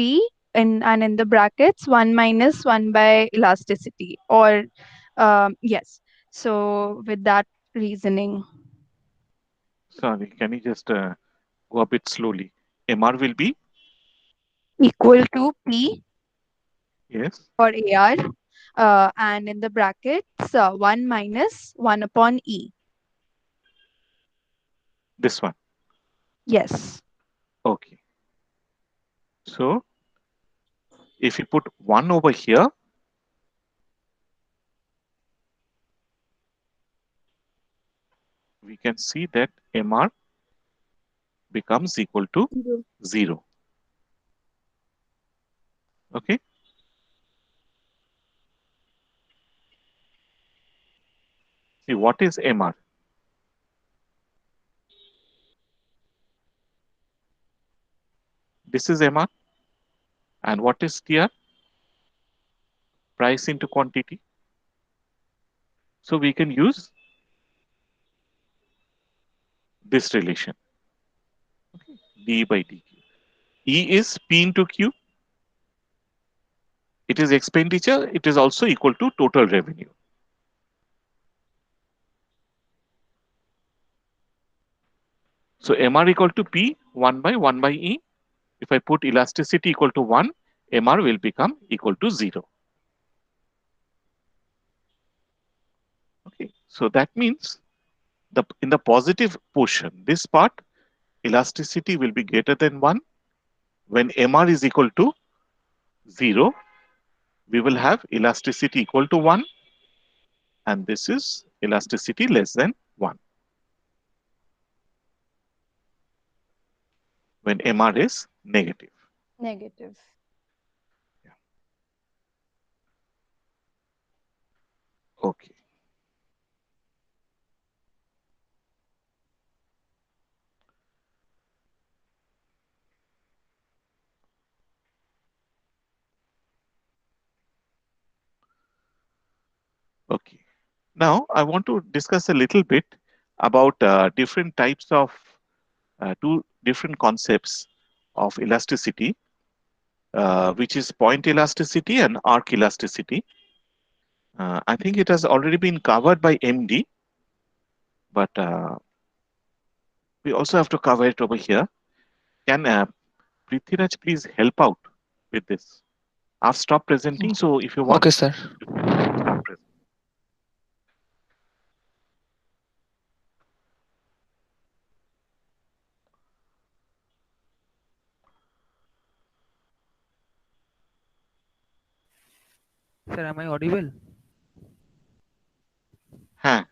K: and in the brackets 1 minus 1 by elasticity. Or, yes. So, with that reasoning,
A: Sorry, can you just go a bit slowly? MR will be?
K: equal to P
A: Yes.
K: for AR, and in the brackets 1 minus 1 upon E.
A: This one.
K: Yes.
A: Okay. So if you put 1 over here, we can see that MR becomes equal to 0. Okay. See, what is MR? This is MR. And what is TR? Price into quantity. So we can use this relation. Okay. D by dq. E is P into Q. It is expenditure. It is also equal to total revenue. So MR equal to P 1 by 1 by E. If I put elasticity equal to 1, MR will become equal to 0. Okay. So that means in the positive portion, this part, elasticity will be greater than 1. When MR is equal to 0, we will have elasticity equal to 1. And this is elasticity less than 1. When MR is negative.
K: Negative.
A: Okay. Okay. Now I want to discuss a little bit about different types of two different concepts of elasticity, which is point elasticity and arc elasticity. I think it has already been covered by MD, but we also have to cover it over here. Can Prithviraj please help out with this? I've stopped presenting, so if you want,
D: Okay, sir.
A: start presenting.
N: Sir, am I audible?
A: Huh.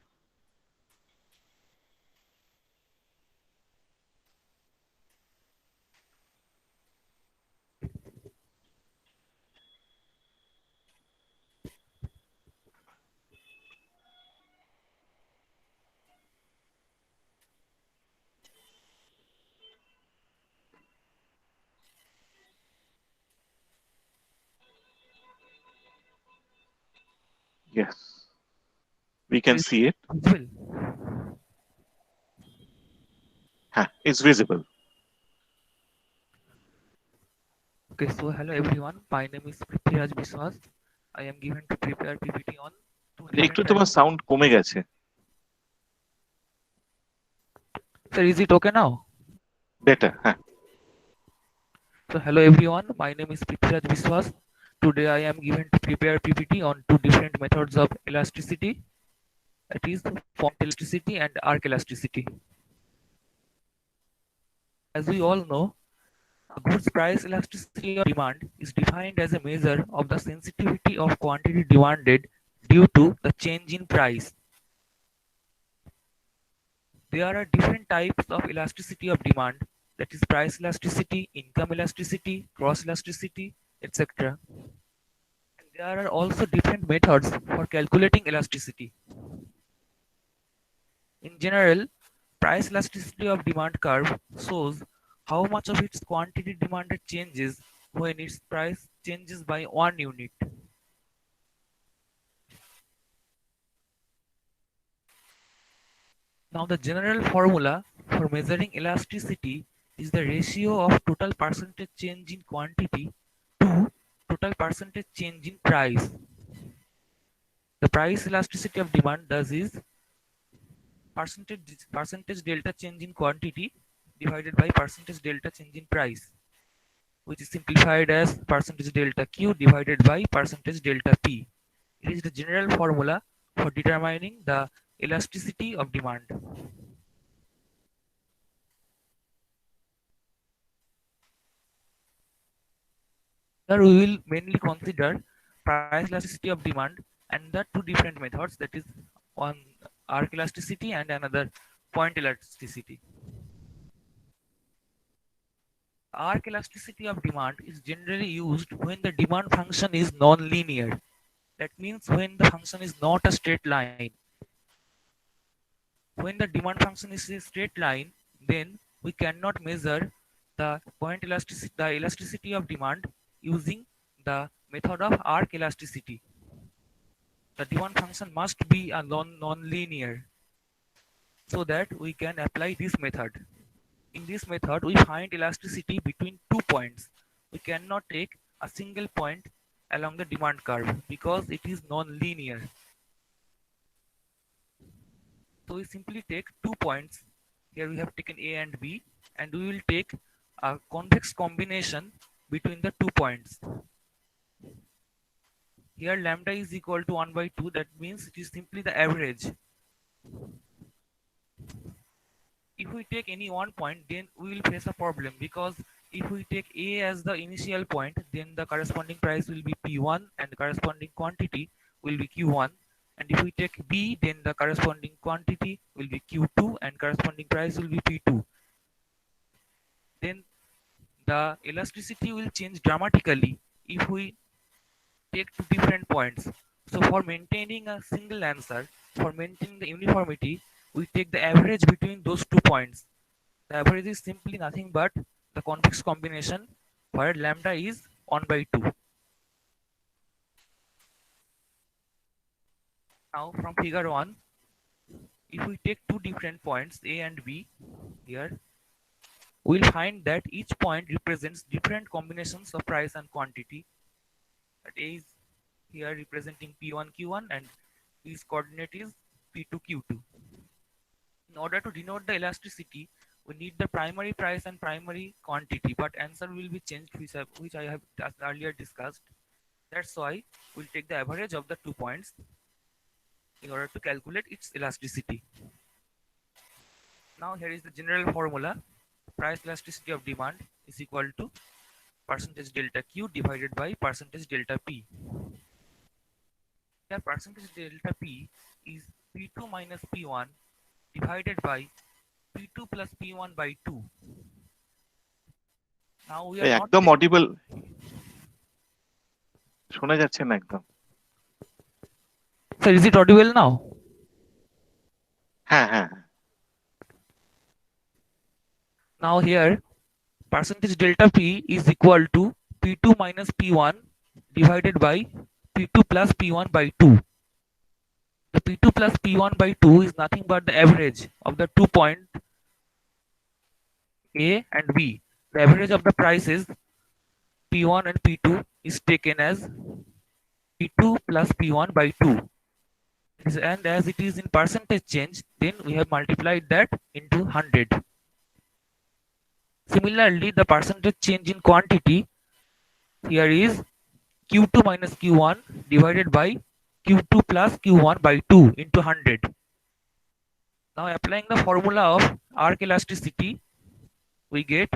A: Yes, we can see it. Huh. It's visible.
N: Okay, so hello everyone. My name is Prithviraj Biswas. I am given to prepare PPT on two
A: একটু
N: different
A: তোমার
N: types.
A: Sound কমে গেছে।
N: Sir, is it okay now?
A: Better. Huh.
N: So hello everyone. My name is Prithviraj Biswas. Today I am given to prepare PPT on two different methods of elasticity. That is point elasticity and arc elasticity. As we all know, a goods price elasticity of demand is defined as a measure of the sensitivity of quantity demanded due to the change in price. There are different types of elasticity of demand, that is price elasticity, income elasticity, cross elasticity, etc. There are also different methods for calculating elasticity. In general, price elasticity of demand curve shows how much of its quantity demanded changes when its price changes by 1 unit. Now the general formula for measuring elasticity is the ratio of total percentage change in quantity to total percentage change in price. The price elasticity of demand does is percentage delta change in quantity divided by percentage delta change in price, which is simplified as percentage delta Q divided by percentage delta P. It is the general formula for determining the elasticity of demand. Here we will mainly consider price elasticity of demand and the two different methods, that is one arc elasticity and another point elasticity. Arc elasticity of demand is generally used when the demand function is non-linear. That means when the function is not a straight line. When the demand function is a straight line, then we cannot measure the the elasticity of demand using the method of arc elasticity. The demand function must be a non-linear so that we can apply this method. In this method, we find elasticity between 2 points. We cannot take a single point along the demand curve because it is non-linear. So we simply take 2 points. Here we have taken A and B, and we will take a convex combination between the 2 points. Here lambda is equal to 1 by 2. That means it is simply the average. If we take any one point, then we will face a problem, because if we take A as the initial point, then the corresponding price will be P1 and the corresponding quantity will be Q1. And if we take B, then the corresponding quantity will be Q2 and corresponding price will be P2. Then the elasticity will change dramatically if we take two different points. So for maintaining a single answer, for maintaining the uniformity, we take the average between those 2 points. The average is simply nothing but the convex combination where lambda is 1 by 2. Now from figure 1, if we take two different points A and B here, we'll find that each point represents different combinations of price and quantity. That A is here representing P1 Q1 and P's coordinate is P2 Q2. In order to denote the elasticity, we need the primary price and primary quantity, but answer will be changed, which I have earlier discussed. That's why we'll take the average of the 2 points in order to calculate its elasticity. Now here is the general formula. Price elasticity of demand is equal to percentage delta Q divided by percentage delta P. Here percentage delta P is P2 minus P1 divided by P2 plus P1 by 2. Now we are not
A: একদম audible শোনা যাচ্ছে না একদম।
N: Sir, is it audible now?
A: হ্যাঁ হ্যাঁ।
N: Now here percentage delta P is equal to P2 minus P1 divided by P2 plus P1 by 2. The P2 plus P1 by 2 is nothing but the average of the 2 points A and B. The average of the prices P1 and P2 is taken as P2 plus P1 by 2. And as it is in percentage change, then we have multiplied that into 100. Similarly, the percentage change in quantity here is Q2 minus Q1 divided by Q2 plus Q1 by 2 into 100. Now applying the formula of arc elasticity, we get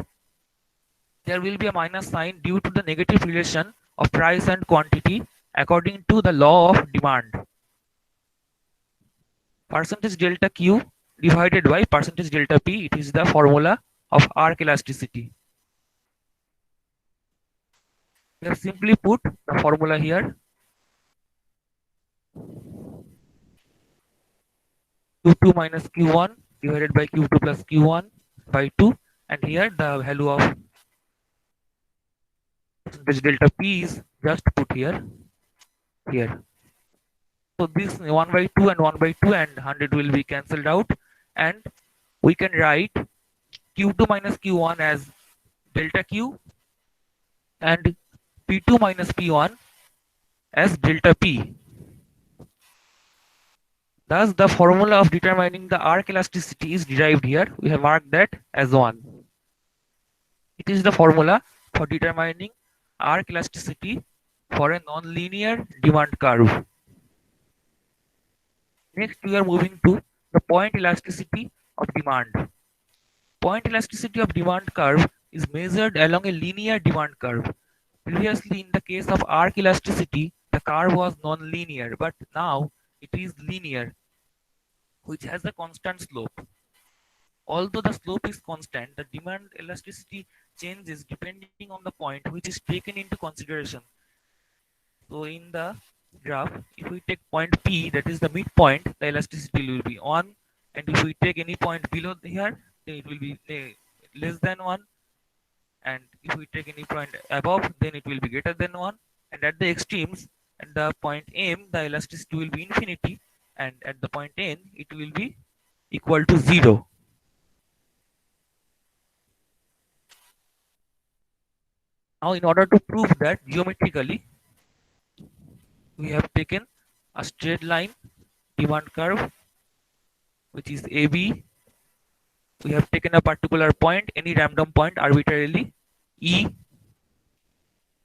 N: there will be a minus sign due to the negative relation of price and quantity according to the law of demand. Percentage delta Q divided by percentage delta P, it is the formula of arc elasticity. We have simply put the formula here. Q2 minus Q1 divided by Q2 plus Q1 by 2, and here the value of this delta P is just put here. So this 1 by 2 and 1 by 2 and 100 will be cancelled out, and we can write Q2 minus Q1 as delta Q and P2 minus P1 as delta P. Thus, the formula of determining the arc elasticity is derived here. We have marked that as 1. It is the formula for determining arc elasticity for a non-linear demand curve. Next, we are moving to the point elasticity of demand. Point elasticity of demand curve is measured along a linear demand curve. Previously, in the case of arc elasticity, the curve was non-linear, but now it is linear, which has a constant slope. Although the slope is constant, the demand elasticity changes depending on the point which is taken into consideration. So in the graph, if we take point P, that is the midpoint, the elasticity will be 1, and if we take any point below here, then it will be less than 1, and if we take any point above, then it will be greater than 1, and at the extremes, at the point M, the elasticity will be infinity, and at the point N, it will be equal to 0. Now, in order to prove that geometrically, we have taken a straight line demand curve, which is AB. We have taken a particular point, any random point arbitrarily, E,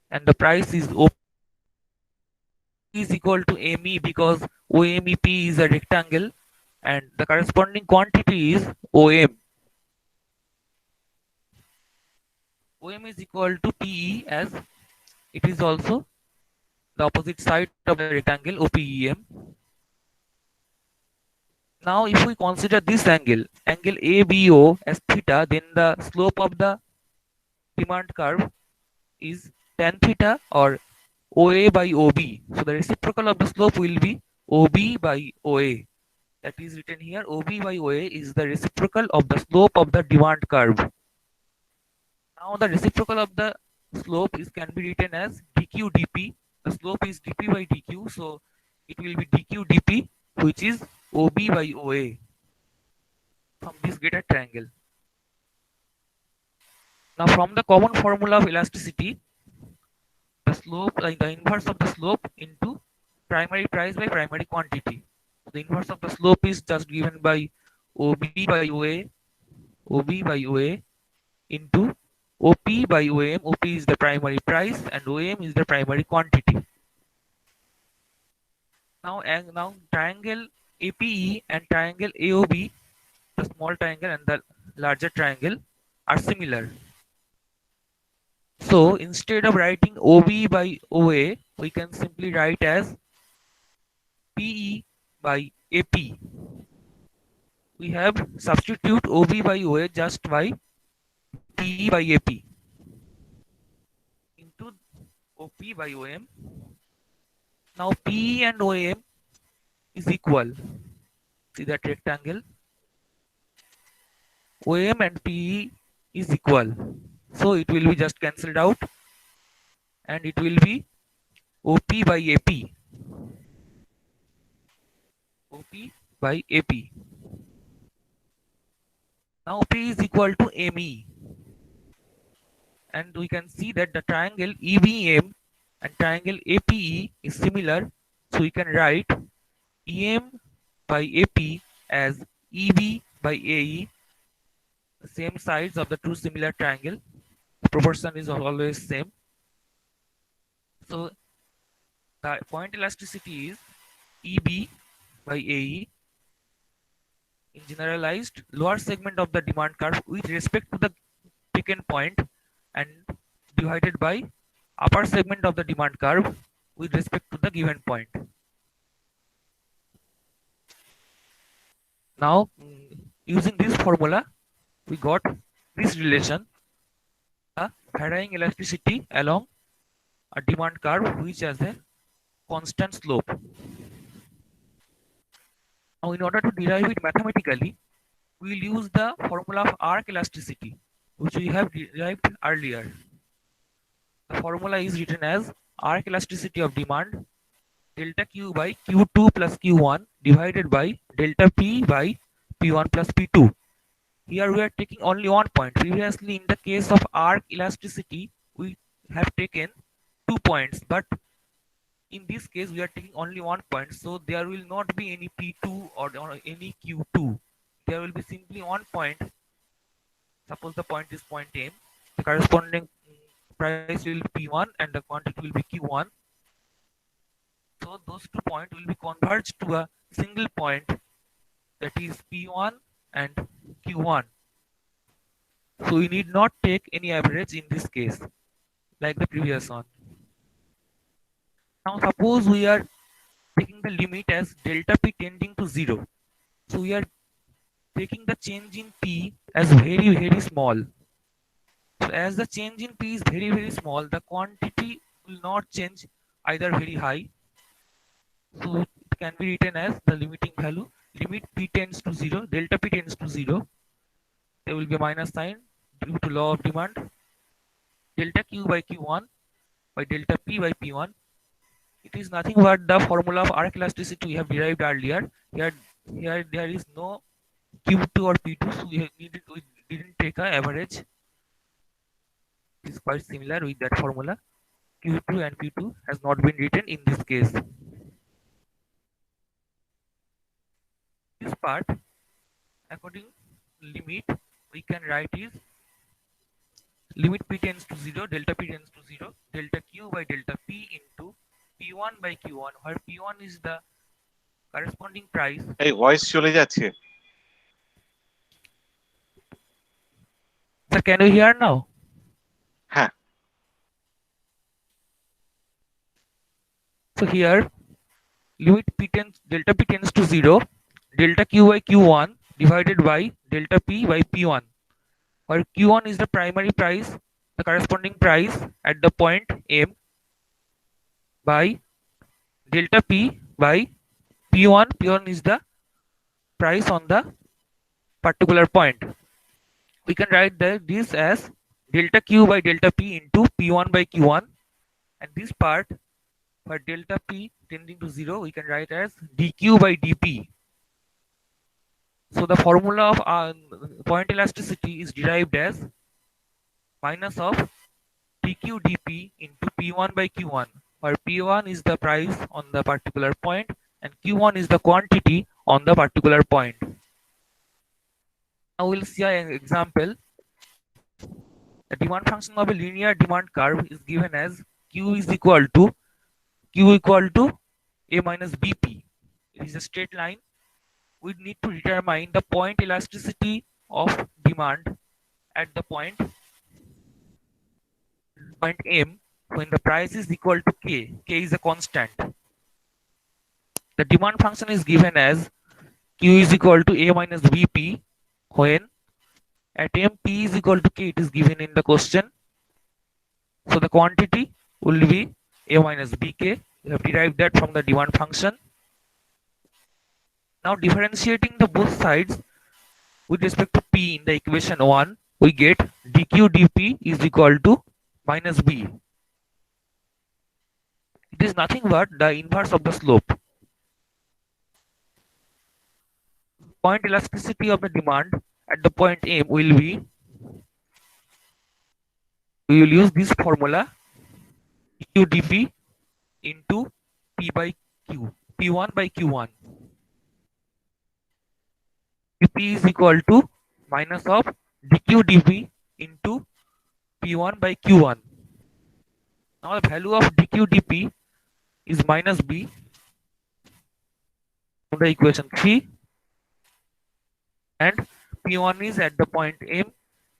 N: and the price is OP is equal to ME because OMEP is a rectangle, and the corresponding quantity is OM. OM is equal to PE as it is also the opposite side of the rectangle OPEM. Now, if we consider this angle ABO as theta, then the slope of the demand curve is tan theta or OA by OB. So the reciprocal of the slope will be OB by OA. That is written here, OB by OA is the reciprocal of the slope of the demand curve. Now the reciprocal of the slope can be written as dq dp. The slope is dp by dq, so it will be dq dp, which is OB by OA from this greater triangle. Now from the common formula of elasticity, the slope, like the inverse of the slope into primary price by primary quantity. The inverse of the slope is just given by OB by OA, OB by OA into OP by OM. OP is the primary price and OM is the primary quantity. Now triangle APE and triangle AOB, the small triangle and the larger triangle, are similar. So instead of writing OB by OA, we can simply write as PE by AP. We have substitute OB by OA just by PE by AP into OP by OM. Now PE and OM is equal. See that rectangle? OM and PE is equal. So it will be just cancelled out and it will be OP by AP. OP by AP. Now P is equal to ME. And we can see that the triangle EBM and triangle APE is similar. So we can write EM by AP as EB by AE, the same sides of the two similar triangle. The proportion is always same. So the point elasticity is EB by AE in generalized lower segment of the demand curve with respect to the taken point and divided by upper segment of the demand curve with respect to the given point. Now, using this formula, we got this relation, the varying elasticity along a demand curve which has a constant slope. Now, in order to derive it mathematically, we will use the formula of arc elasticity, which we have derived earlier. The formula is written as arc elasticity of demand delta Q by Q2 plus Q1 divided by delta P by P1 plus P2. Here we are taking only one point. Previously, in the case of arc elasticity, we have taken 2 points, but in this case, we are taking only one point. So there will not be any P2 or any Q2. There will be simply one point. Suppose the point is point M. The corresponding price will be P1 and the quantity will be Q1. So those 2 points will be converged to a single point, that is P1 and Q1. So we need not take any average in this case, like the previous one. Now suppose we are taking the limit as delta P tending to 0. So we are taking the change in P as very small. So as the change in P is very small, the quantity will not change either very high. So it can be written as the limiting value, limit P tends to 0, delta P tends to 0. There will be a minus sign due to law of demand. Delta Q by Q1 by delta P by P1. It is nothing but the formula of arc elasticity we have derived earlier. Here there is no Q2 or P2, so we didn't take an average. It is quite similar with that formula. Q2 and P2 has not been written in this case. This part, according limit, we can write is limit P tends to 0, delta P tends to 0, delta Q by delta P into P1 by Q1, where P1 is the corresponding price.
A: এই voice চলে যাচ্ছে।
N: Sir, can you hear now?
A: হ্যাঁ।
N: So here, limit delta P tends to 0, delta Q by Q1 divided by delta P by P1, where Q1 is the primary price, the corresponding price at the point M, by delta P by P1. P1 is the price on the particular point. We can write this as delta Q by delta P into P1 by Q1, and this part where delta P tending to 0 we can write as dq by dp. So the formula of point elasticity is derived as minus of dq dp into P1 by Q1, where P1 is the price on the particular point and Q1 is the quantity on the particular point. Now we'll see an example. The demand function of a linear demand curve is given as Q equal to A minus BP. It is a straight line. We need to determine the point elasticity of demand at the point M when the price is equal to K. K is a constant. The demand function is given as Q is equal to A minus BP when at M P is equal to K. It is given in the question. So the quantity will be A minus BK. We have derived that from the demand function. Now differentiating the both sides with respect to P in the equation 1, we get dq dp is equal to minus B. It is nothing but the inverse of the slope. Point elasticity of the demand at the point M will be, we will use this formula dq dp into P by Q, P1 by Q1. dp is equal to minus of dq dp into P1 by Q1. Now the value of dq dp is minus B from the equation 3, and P1 is at the point M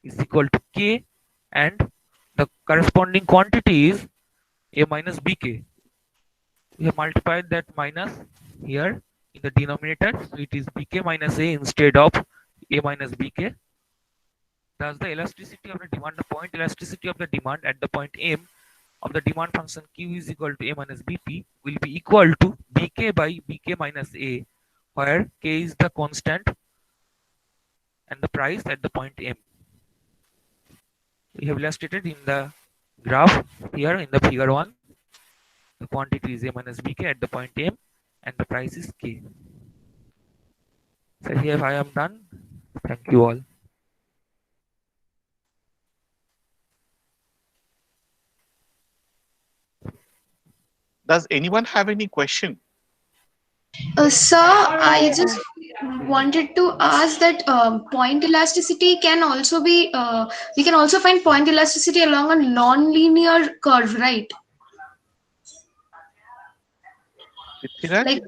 N: is equal to K, and the corresponding quantity is A minus BK. We have multiplied that minus here in the denominator, so it is BK minus A instead of A minus BK. Thus the elasticity of the demand, the point elasticity of the demand at the point M of the demand function Q is equal to A minus BP will be equal to BK by BK minus A, where k is the constant and the price at the point M. We have illustrated in the graph here in the figure 1. The quantity is A minus Bk at the point M and the price is K. So here I am done. Thank you all.
A: Does anyone have any question?
H: Sir, I just wanted to ask that point elasticity can also be, we can also find point elasticity along a non-linear curve, right?
A: Prithviraj?
H: Like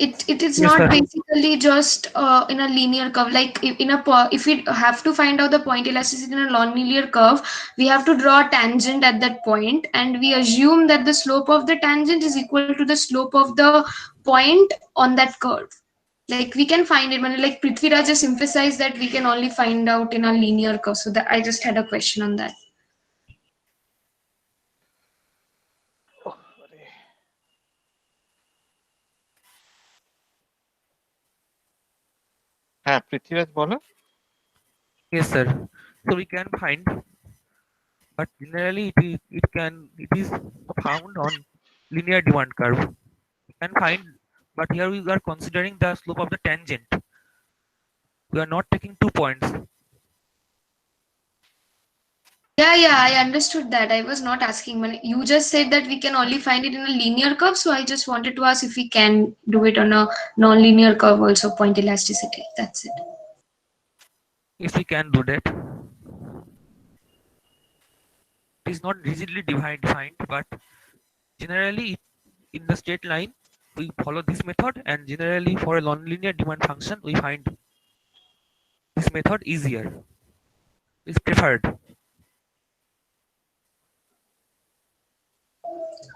H: it is
N: Yes,
H: not
N: sir.
H: basically just in a linear curve. Like if we have to find out the point elasticity in a non-linear curve, we have to draw a tangent at that point, and we assume that the slope of the tangent is equal to the slope of the point on that curve. Like we can find it when, like Prithviraj just emphasized that we can only find out in a linear curve. So that I just had a question on that.
A: হ্যাঁ পৃথ্বীরাজ বলো।
N: Yes, sir. So we can find, but generally it is found on linear demand curve. We can find, but here we are considering the slope of the tangent. We are not taking 2 points.
H: Yeah, I understood that. I was not asking. When you just said that we can only find it in a linear curve, so I just wanted to ask if we can do it on a non-linear curve also, point elasticity. That's it.
N: If we can do that, it is not rigidly defined, but generally in the straight line we follow this method, and generally for a nonlinear demand function we find this method easier, is preferred.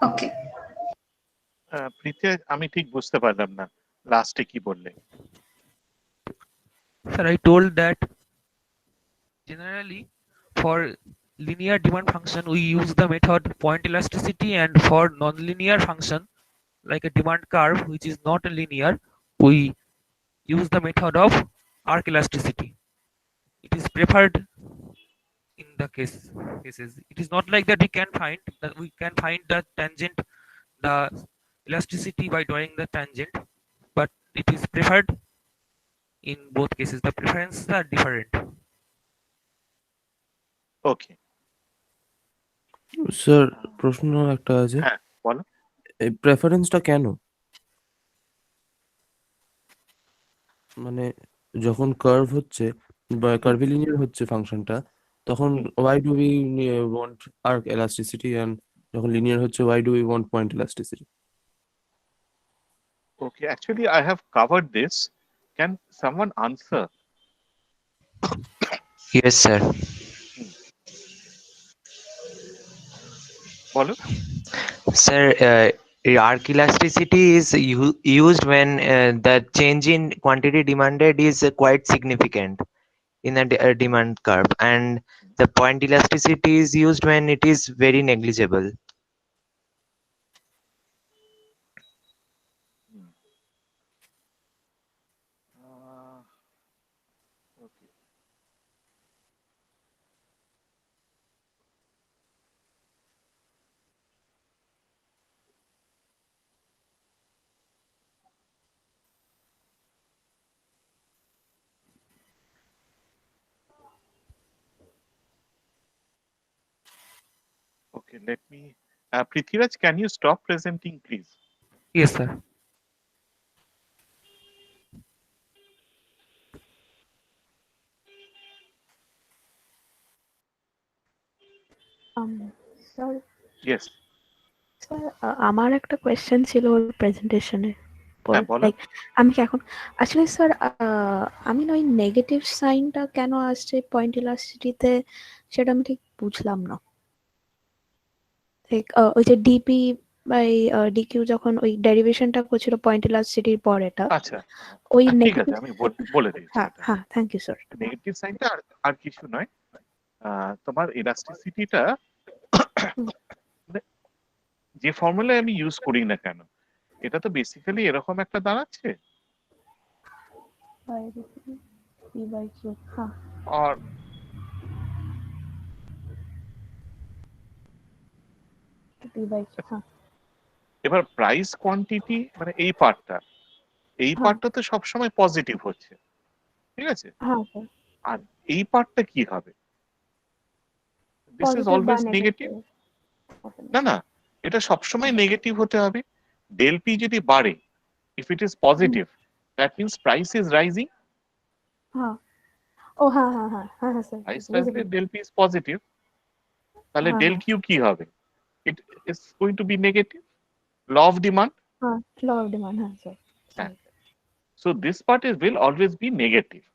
H: Okay.
A: Prithviraj আমি ঠিক বুঝতে পারলাম না লাস্টে কি বললে।
N: Sir, I told that generally for linear demand function we use the method point elasticity, and for nonlinear function like a demand curve which is not linear, we use the method of arc elasticity. It is preferred in the cases. It is not like that we can find the tangent, the elasticity by drawing the tangent, but it is preferred in both cases. The preferences are different.
A: Okay
I: sir প্রশ্ন একটা আছে,
A: হ্যাঁ বলো।
I: এই প্রেফারেন্সটা কেন? মানে যখন curve হচ্ছে বা কার্ভিলিনিয়ার হচ্ছে ফাংশনটা, তখন why do we want arc elasticity, and যখন লিনিয়ার হচ্ছে why do we want point elasticity?
A: Okay, actually I have covered this. Can someone answer?
L: Yes, sir.
A: বলো।
L: Sir, arc elasticity is used when the change in quantity demanded is quite significant in a demand curve, and the point elasticity is used when it is very negligible.
A: Okay. Okay, let me. Prithviraj, can you stop presenting, please?
N: Yes, sir.
C: Sir
A: Yes.
C: Sir আমার একটা question ছিল ওর প্রেজেন্টেশনে পর,
A: হ্যাঁ বলো।
C: Like আমি কি এখন আসলে স্যার আমি না ওই নেগেটিভ সাইনটা কেন আসছে পয়েন্ট ইলাস্টিসিটিতে সেটা আমি ঠিক বুঝলাম না। লাইক ওই যে ডিপি বাই ডিকিউ যখন ওই ডেরিভেশনটা করছিল পয়েন্ট ইলাস্টিসিটির পর এটা
A: আচ্ছা
C: ওই
A: ঠিক আছে
C: নেগেটিভ।
A: আমি বলে দিচ্ছি
C: হ্যাঁ
A: এটা।
C: হ্যাঁ, থ্যাংক ইউ স্যার।
A: নেগেটিভ সাইনটা আর কিছু নয়, তোমার ইলাস্টিসিটিটা যে ফর্মুলায় আমি ইউজ করি না কেন, এটা তো বেসিক্যালি এরকম একটা দাঁড়াচ্ছে।
C: P by Q, हाँ
A: আর
C: P by Q, हाँ
A: এবার প্রাইস কোয়ান্টিটি মানে এই পার্টটা, এই
C: हाँ
A: পার্টটা তো সবসময় পজিটিভ হচ্ছে, ঠিক আছে?
C: हाँ सर,
A: আর এই পার্টটা কি হবে? দিস ইজ
C: पॉजिटिव বা
A: অলওয়েজ নেগেটিভ।
C: নেগেটিভ
A: না না, এটা সবসময় নেগেটিভ হতে হবে। ডেল পি যদি বাড়ে, if it is positive, that means price is rising.
C: हाँ ओ हाँ हाँ हाँ हाँ हाँ सर
A: Price
C: বুঝতে
A: rising,
C: পেরেছি
A: del P is positive. তাহলে
C: हाँ
A: del
C: हाँ
A: Q কি হবে? It is going to be negative. Law of demand.
C: हाँ लॉ ऑफ डिमांड हाँ सर
A: হ্যাঁ। So this part is will always be negative.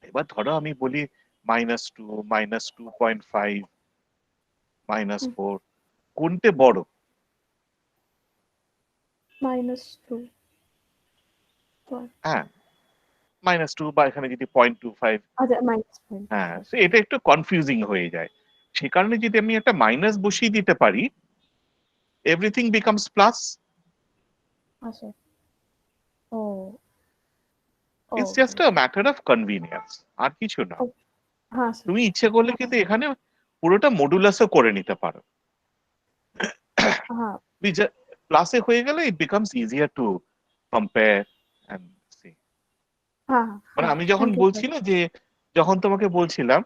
A: এবার ধরো আমি বলি -2, -2.5, -4, কোনটা বড়?
C: -2
A: হ্যাঁ, -2 বা এখানে যদি 0.25,
C: আচ্ছা -5
A: হ্যাঁ, so এটা একটু কনফিউজিং হয়ে যায়। সে কারণে যদি আমি একটা মাইনাস বসিয়ে দিতে পারি, এভরিথিং বিকামস প্লাস।
C: আচ্ছা oh
A: it's
C: okay
A: just a matter of convenience, আর কিছু না।
C: हाँ सर
A: তুমি ইচ্ছে করলে কিন্তু এখানে পুরোটা মডুলাসও করে নিতে পারো।
C: हाँ
A: প্লাসে হয়ে গেলে it becomes easier to compare and C.
C: हाँ
A: মানে
C: हाँ
A: আমি যখন
C: थैंक यू
A: বলছি
C: सर
A: না যে, যখন তোমাকে বলছিলাম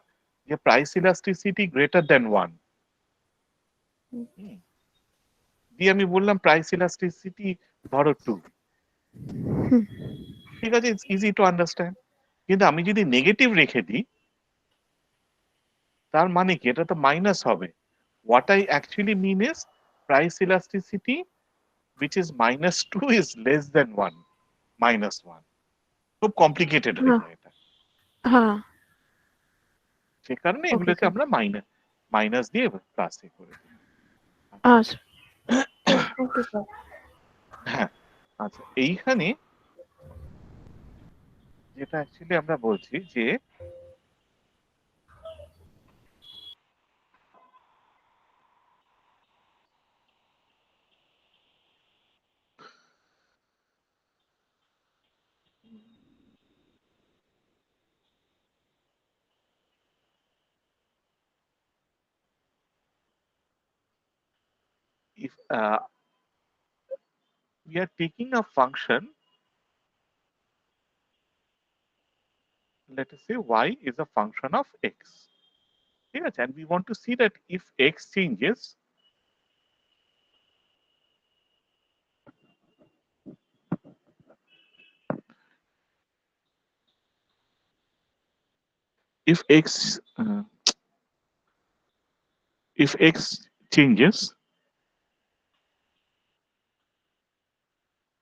A: যে প্রাইস ইলাস্টিসিটি গ্রেটার দ্যান 1, দিয়ে আমি বললাম প্রাইস ইলাস্টিসিটি ধরো 2, ঠিক আছে, ইটস ইজি টু আন্ডারস্ট্যান্ড। কিন্তু আমি যদি নেগেটিভ রেখে দিই, তার মানে কি? এটা তো মাইনাস হবে। What I actually mean is price elasticity which is -2 is less than 1, -1। খুব কমপ্লিকেটেড হয়ে
C: हाँ
A: যায় এটা।
C: हाँ
A: সে কারণে
C: ओके
A: এগুলোকে
C: सर
A: আমরা মাইনাস দিয়ে প্লাসে করে দিই।
C: हाँ सर थैंक यू सर
A: হ্যাঁ, আচ্ছা, এইখানে যেটা অ্যাকচুয়ালি আমরা বলছি যে if we are taking a function, let us say y is a function of x, ঠিক আছে, and we want to see that if x changes, if x changes,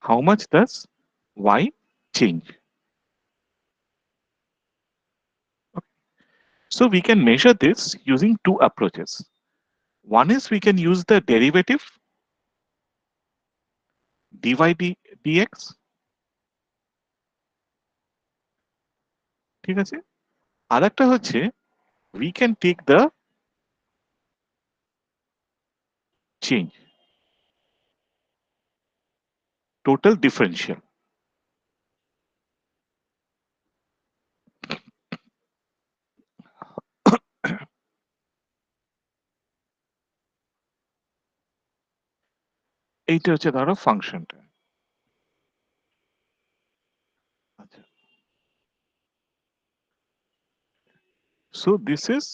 A: how much does y change? Okay. So we can measure this using two approaches. One is we can use the derivative dy dx, ঠিক আছে, আর একটা হচ্ছে we can take the change, total differential। এইটা হচ্ছে ধরো ফাংশনটা। আচ্ছা, so this is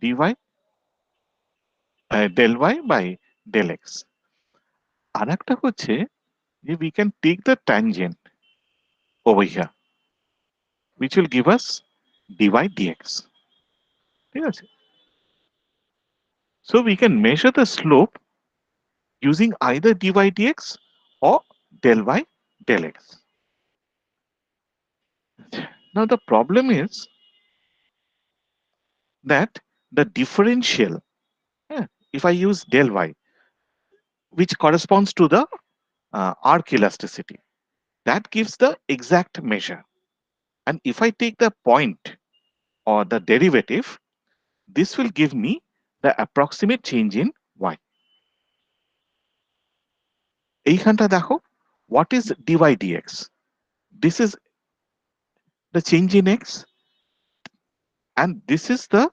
A: dy del y by del x। আর একটা হচ্ছে যে we can take the tangent over here which will give us dy dx, ঠিক আছে। So we can measure the slope using either dy dx or del y del x। Now the problem is that the differential, if I use del y, which corresponds to the arc elasticity, that gives the exact measure. And if I take the point or the derivative, this will give me the approximate change in y. এইখানটা দেখো, what is dy dx? This is the change in x, and this is the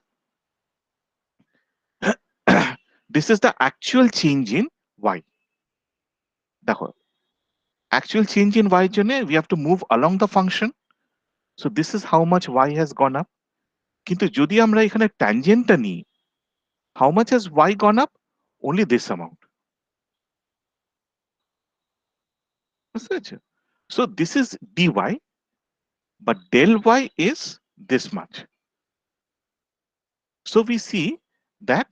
A: this is the actual change in y. দেখো, actual change in y জন্য we have to move along the function, so this is how much y has gone up. কিন্তু যদি আমরা এখানে ট্যানজেন্টটা নিই, how much has y gone up? Only this amount. So this is dy, but del y is this much. So we see that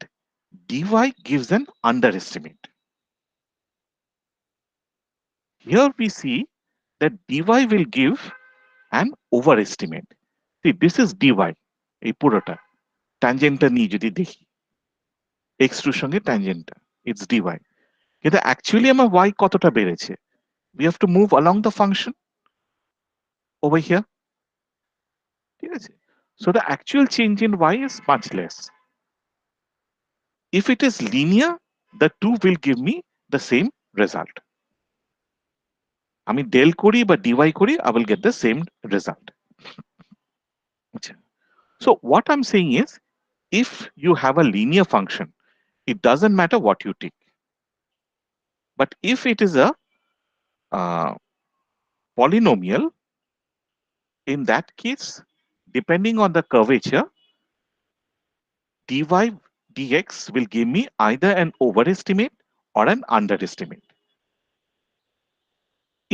A: dy gives an underestimate. Here we see that dy will give an overestimate. See, this is dy, এই পুরোটা ট্যানজেন্টটা নিয়ে যদি দেখি, x2 সঙ্গে ট্যানজেন্টটা, it's dy. কিন্তু actually আমার y কতটা বেড়েছে? We have to move along the function over here. ঠিক আছে? So the actual change in y is much less. If it is linear, the two will give me the same result. আমি del করি বা dy করি, I will get the same result. So what I'm saying is, if you have a linear function, it doesn't matter what you take. But if it is a polynomial, in that case, depending on the curvature, dy dx will give me either an overestimate or an underestimate.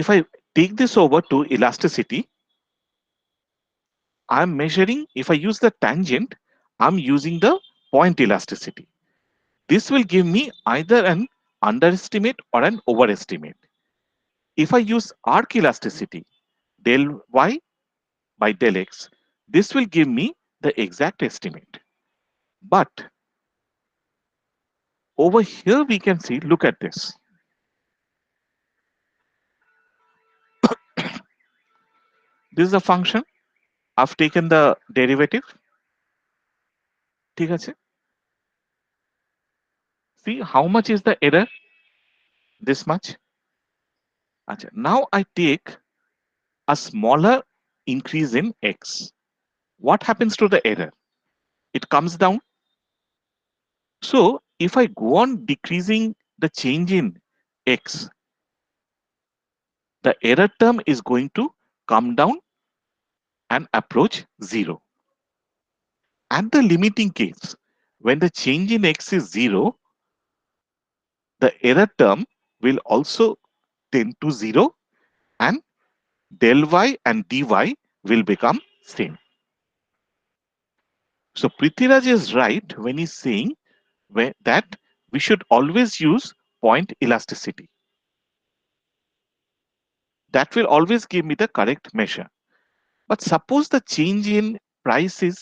A: If I take this over to elasticity, I'm measuring, if I use the tangent, I'm using the point elasticity. This will give me either an underestimate or an overestimate. If I use arc elasticity, del y by del x, this will give me the exact estimate. But over here we can see, look at this. This is a function. I've taken the derivative. ঠিক আছে? See how much is the error? This much. Achha, now I take a smaller increase in x. What happens to the error? It comes down. So if I go on decreasing the change in x, the error term is going to come down and approach 0. At the limiting case, when the change in x is 0, the error term will also tend to 0, and del y and dy will become same. So Prithviraj is right when he's saying that we should always use point elasticity. That will always give me the correct measure. But suppose the change in price is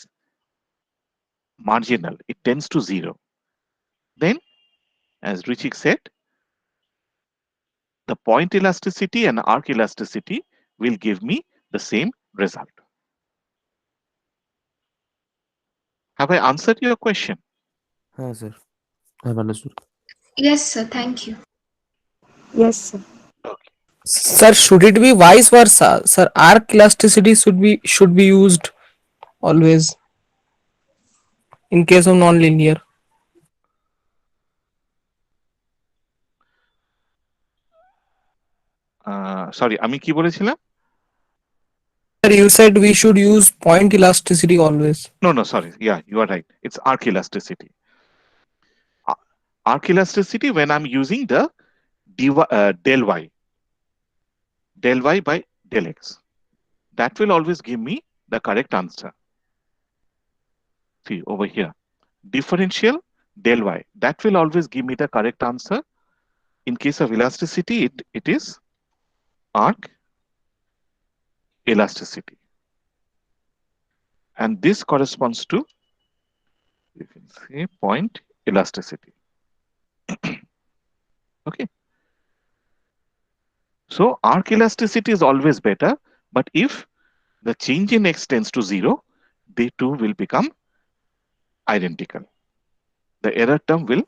A: marginal, it tends to 0. Then, as Richik said, the point elasticity and arc elasticity will give me the same result. Have I answered your question?
I: হ্যাঁ sir, I have understood.
H: Yes, sir. Thank you.
F: Yes, sir.
D: Sir, should it be vice versa? Sir, arc elasticity should be used always in case of non-linear.
A: Sorry, আমি কি বলেছিলাম?
D: Sir, you said we should use point elasticity always.
A: No, sorry. Yeah, you are right. It's arc elasticity. Arc elasticity when I'm using the del y by del x. That will always give me the correct answer. See over here, differential del y, that will always give me the correct answer. In case of elasticity, it is arc elasticity, and this corresponds to, you can say, point elasticity. Okay, so arc elasticity is always better, but if the change in x tends to 0, they two will become identical. the error term will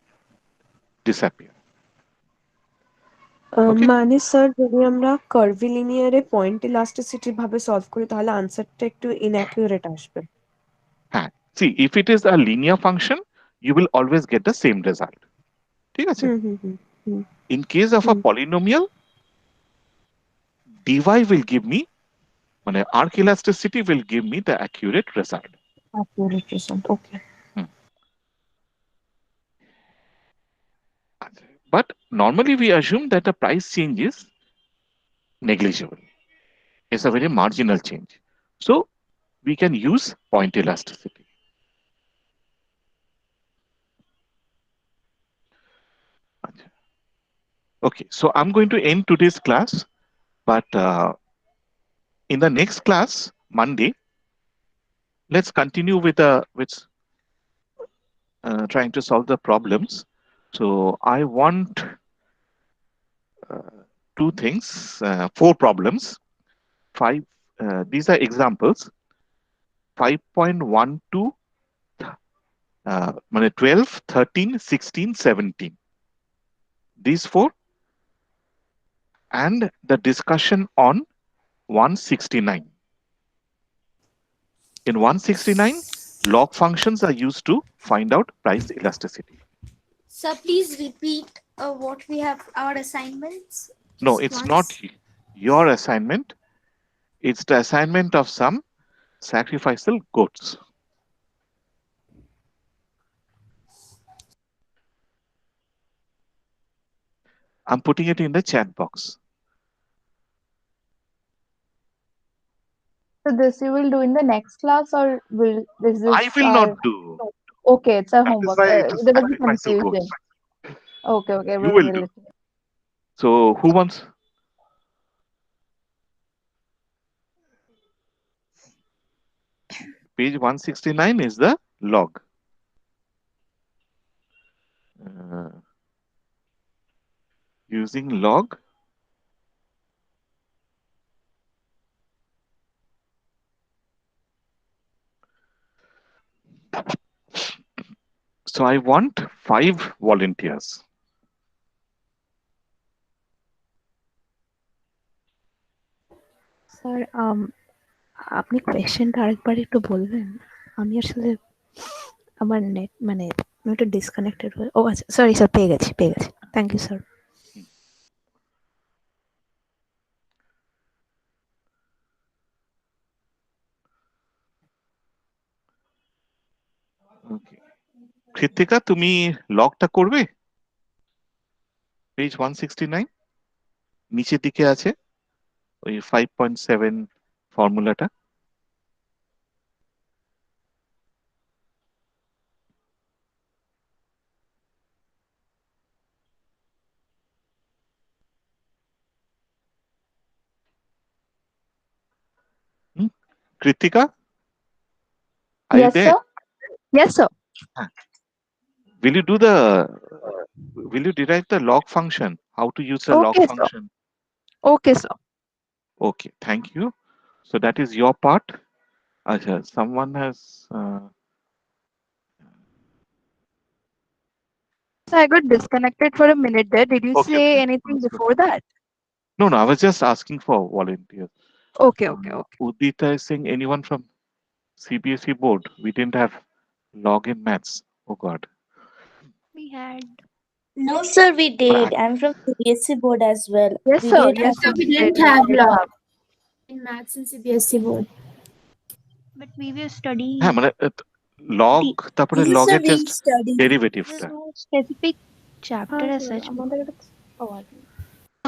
A: disappear. Okay.
F: মানে sir যদি আমরা কার্ভিলিনিয়ারে point elasticity ভাবে solve করি তাহলে আনসারটা একটু ইনঅ্যাকুরেট আসবে।
A: See, if it is a linear function, you will always get the same result. ঠিক আছে? In case of a polynomial, dy will give me, মানে arc elasticity will give me the accurate result.
F: Accurate result, okay.
A: But normally we assume that the price change is negligible. It's a very marginal change. So we can use point elasticity. Okay, so I'm going to end today's class, but in the next class, Monday, let's continue with trying to solve the problems. So I want two things, four problems. These are examples. 5.12, মানে 12, 13, 16, 17. These four, and the discussion on 169. In 169, log functions are used to find out price elasticity.
B: Sir, please repeat what we have our assignments.
A: No,
B: Just
A: it's
B: once.
A: not your assignment. It's the assignment of some sacrificial goats. I'm putting it in the chat box.
K: So this you will do in the next class, or will this is
A: I will not do.
K: okay, it's a
A: That is
K: homework.
A: why it is
K: There was a
A: sacrificial
K: confusion.
A: goats.
K: Okay, okay,
A: You will do. So who wants? Page 169 is the log. Using log. So I want 5 volunteers.
C: Sir আপনি কোয়েশ্চেনটা আরেকবার একটু বলবেন? আমি আসলে আমার net মানে আমি একটু ডিসকানেক্টেড হয়ে, ও আচ্ছা সরি স্যার, পেয়ে গেছি। Thank you sir.
A: কৃতিকা, তুমি লগটা করবে? পেজ 169 নিচের দিকে আছে ওই 5.7 ফর্মুলাটা। Kritika, are you
K: Yes,
A: there?
K: sir. Yes, sir.
A: Will you do will you derive the log function? How to use the log
K: Okay, sir.
A: function?
K: Okay, sir.
A: Okay, thank you. So that is your part. Acha, someone has
K: So I got disconnected for a minute there. Did you
A: okay,
K: say
A: okay.
K: anything
A: Understood.
K: before that?
A: No, I was just asking for volunteers.
K: Okay, okay, okay.
A: Udita is saying anyone from CBSE board? We didn't have log in maths. Oh God.
M: We had. No, sir, we did. I'm from CBSE board as well.
K: Yes,
M: We
K: sir.
M: did
K: Yes,
M: have.
K: sir.
B: We
K: We did.
B: didn't have log in maths and CBSE board.
M: But we will study.
A: হ্যাঁ মানে log তারপরে
M: Yes,
A: log
M: sir,
A: এর
M: we
A: just
M: study.
A: ডেরিভেটিভটা।
M: There's no specific chapter as such.
C: আমাদের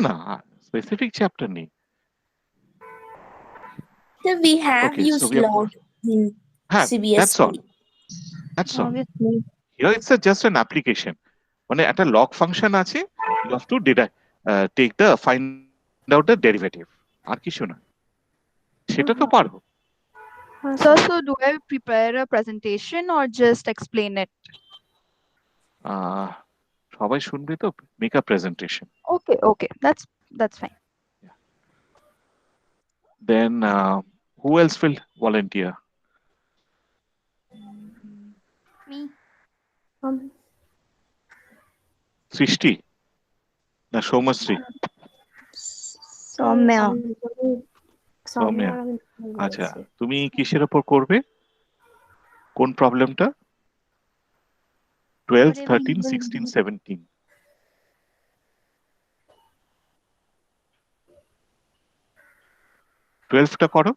A: না specific chapter নেই।
M: Sir, we have
A: Okay, so
M: used
A: we have
M: log in
A: হ্যাঁ
M: CBSE.
A: that's all. That's all.
M: Obviously.
A: Here it's just an application. মানে একটা log function আছে, you have to take the find out the derivative. আর কিছু না, সেটা তো পারবো।
K: Sir, so do I prepare a presentation or just explain it?
A: সবাই শুনবে তো, make a presentation.
K: Okay, okay. That's fine.
A: Then who else will volunteer?
M: Me.
A: সৃষ্টি না সৌমশ্রী?
B: সৌম্যা।
A: সৌম্যা, আচ্ছা তুমি কিসের ওপর করবে, কোন প্রবলেমটা? 12, 13, 16, 17? 12টা করো।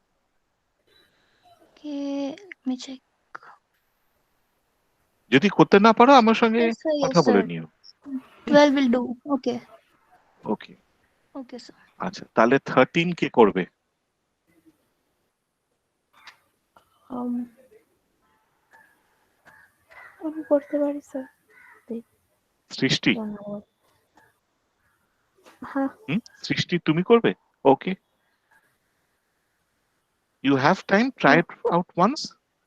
A: যদি করতে না পারো আমার সঙ্গে
M: Yes, sir.
A: কথা
M: Yes,
A: বলে
M: sir.
A: নিও।
M: 12 will do. Okay.
A: Okay,
M: Okay, sir.
A: আচ্ছা তাহলে 13 কে করবে?
C: আমি করতে পারি স্যার।
A: সৃষ্টি?
C: হ্যাঁ।
A: সৃষ্টি তুমি করবে? ওকে, you have time, try it out once.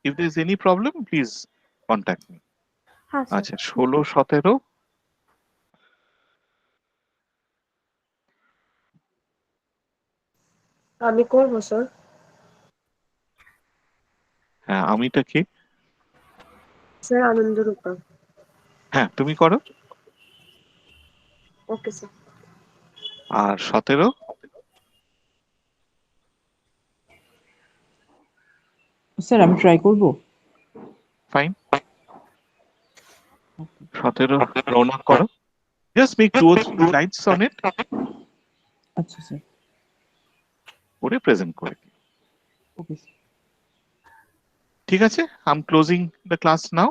A: If there is any problem, please contact me.
C: হ্যাঁ স্যার।
A: আচ্ছা 16, 17?
F: আমি করবো স্যার।
A: হ্যাঁ, আমিটা কি?
F: স্যার আনন্দরূপা।
A: হ্যাঁ তুমি করো।
F: Okay sir.
A: আর 17?
O: স্যার আমি ট্রাই করব।
A: ফাইন। 17 রৌনক করো। Just make 2 or 3 slides on it.
O: আচ্ছা স্যার।
A: করে প্রেজেন্ট করে।
O: Okay sir.
E: ঠিক আছে, I'm closing the class now.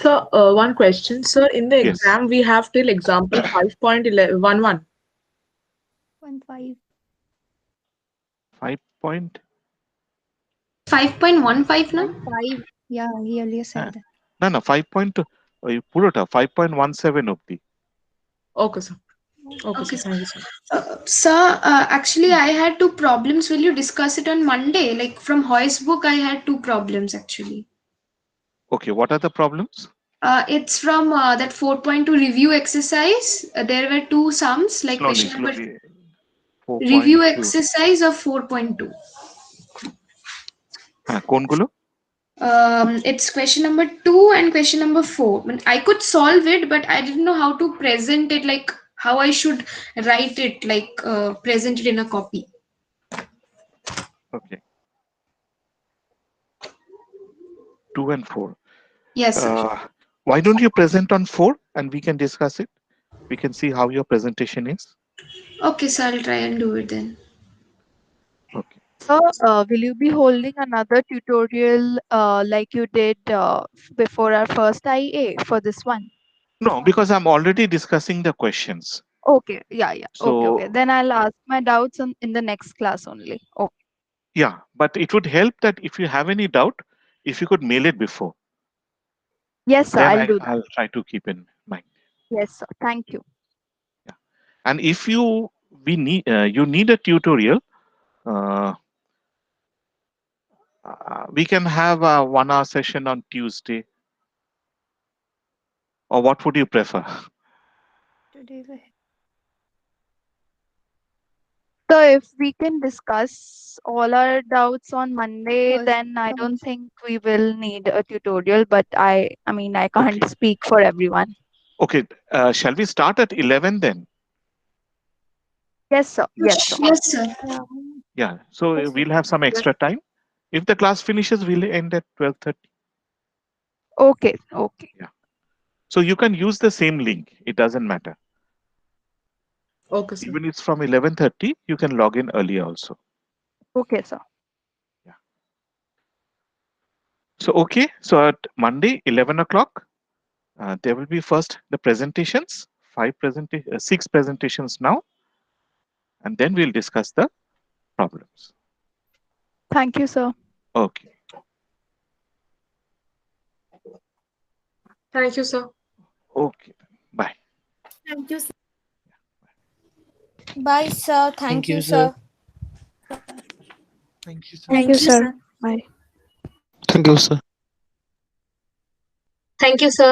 P: Sir, one question. Sir, in the
E: Yes.
P: exam, we have till example 5.11.
M: 1.5.
A: 5 point
H: 5.15 না?
M: 5. Yeah, he earlier said
A: হ্যাঁ,
M: that.
A: না না 5 point ওই পুরোটা 5.17 অবধি।
P: Okay, sir. Okay,
H: Okay,
P: sir. Thank you, sir.
H: Sir, actually, I had 2 problems. Will you discuss it on Monday? Like from Hoy's book, I had 2 problems actually.
A: Okay, what are the problems?
H: It's from that 4.2 review exercise. There were 2 sums, like
A: Slowly,
H: question number
A: slowly.
H: review
A: 4.2.
H: exercise of 4.2.
A: হ্যাঁ, কোনগুলো?
H: It's question number 2 and question number 4. I could solve it, but I didn't know how to present it, like how I should write it, like present it in a copy.
A: Okay. 2 and 4.
H: Yes, sir.
A: Why don't you present on 4 and we can discuss it? We can see how your presentation is.
H: Okay, so I'll try and do it then.
A: Okay.
K: So, will you be holding another tutorial like you did before our first IA for this one?
A: No, because I'm already discussing the questions.
K: Okay, yeah.
A: So,
K: Okay. Then I'll ask my doubts in the next class only. Okay.
A: yeah, but it would help that if you have any doubt, if you could mail it before.
K: Yes, sir.
A: Then
K: I'll do that.
A: I'll try to keep in mind.
K: Yes, sir. Thank you.
A: And if you need a tutorial, we can have a 1-hour session on Tuesday. Or what would you prefer?
M: Today we
K: So if we can discuss all our doubts on Monday,
M: Thursday.
K: then I don't think we will need a tutorial. But I mean, I can't speak for everyone.
A: Okay, shall we start at 11 then?
K: Yes, sir. Yes, sir.
H: Yes, sir.
A: Yeah, so we'll have some extra time. If the class finishes, we'll end at 12:30.
K: Okay. Okay.
A: Yeah. So you can use the same link. It doesn't matter.
P: Okay, sir.
A: Even if it's from 11:30, you can log in early also.
K: Okay, sir.
A: So, okay. So at Monday, 11 o'clock, there will be first the presentations, 6 presentations now, and then we'll discuss the problems.
K: Thank you, sir.
A: Okay.
P: Thank you, sir.
A: Okay. Bye.
B: Thank you, sir. Bye, sir. Thank you, sir.
G: Thank you, sir.
K: Thank you, sir. Bye.
J: Thank you, sir.
M: Thank you, sir.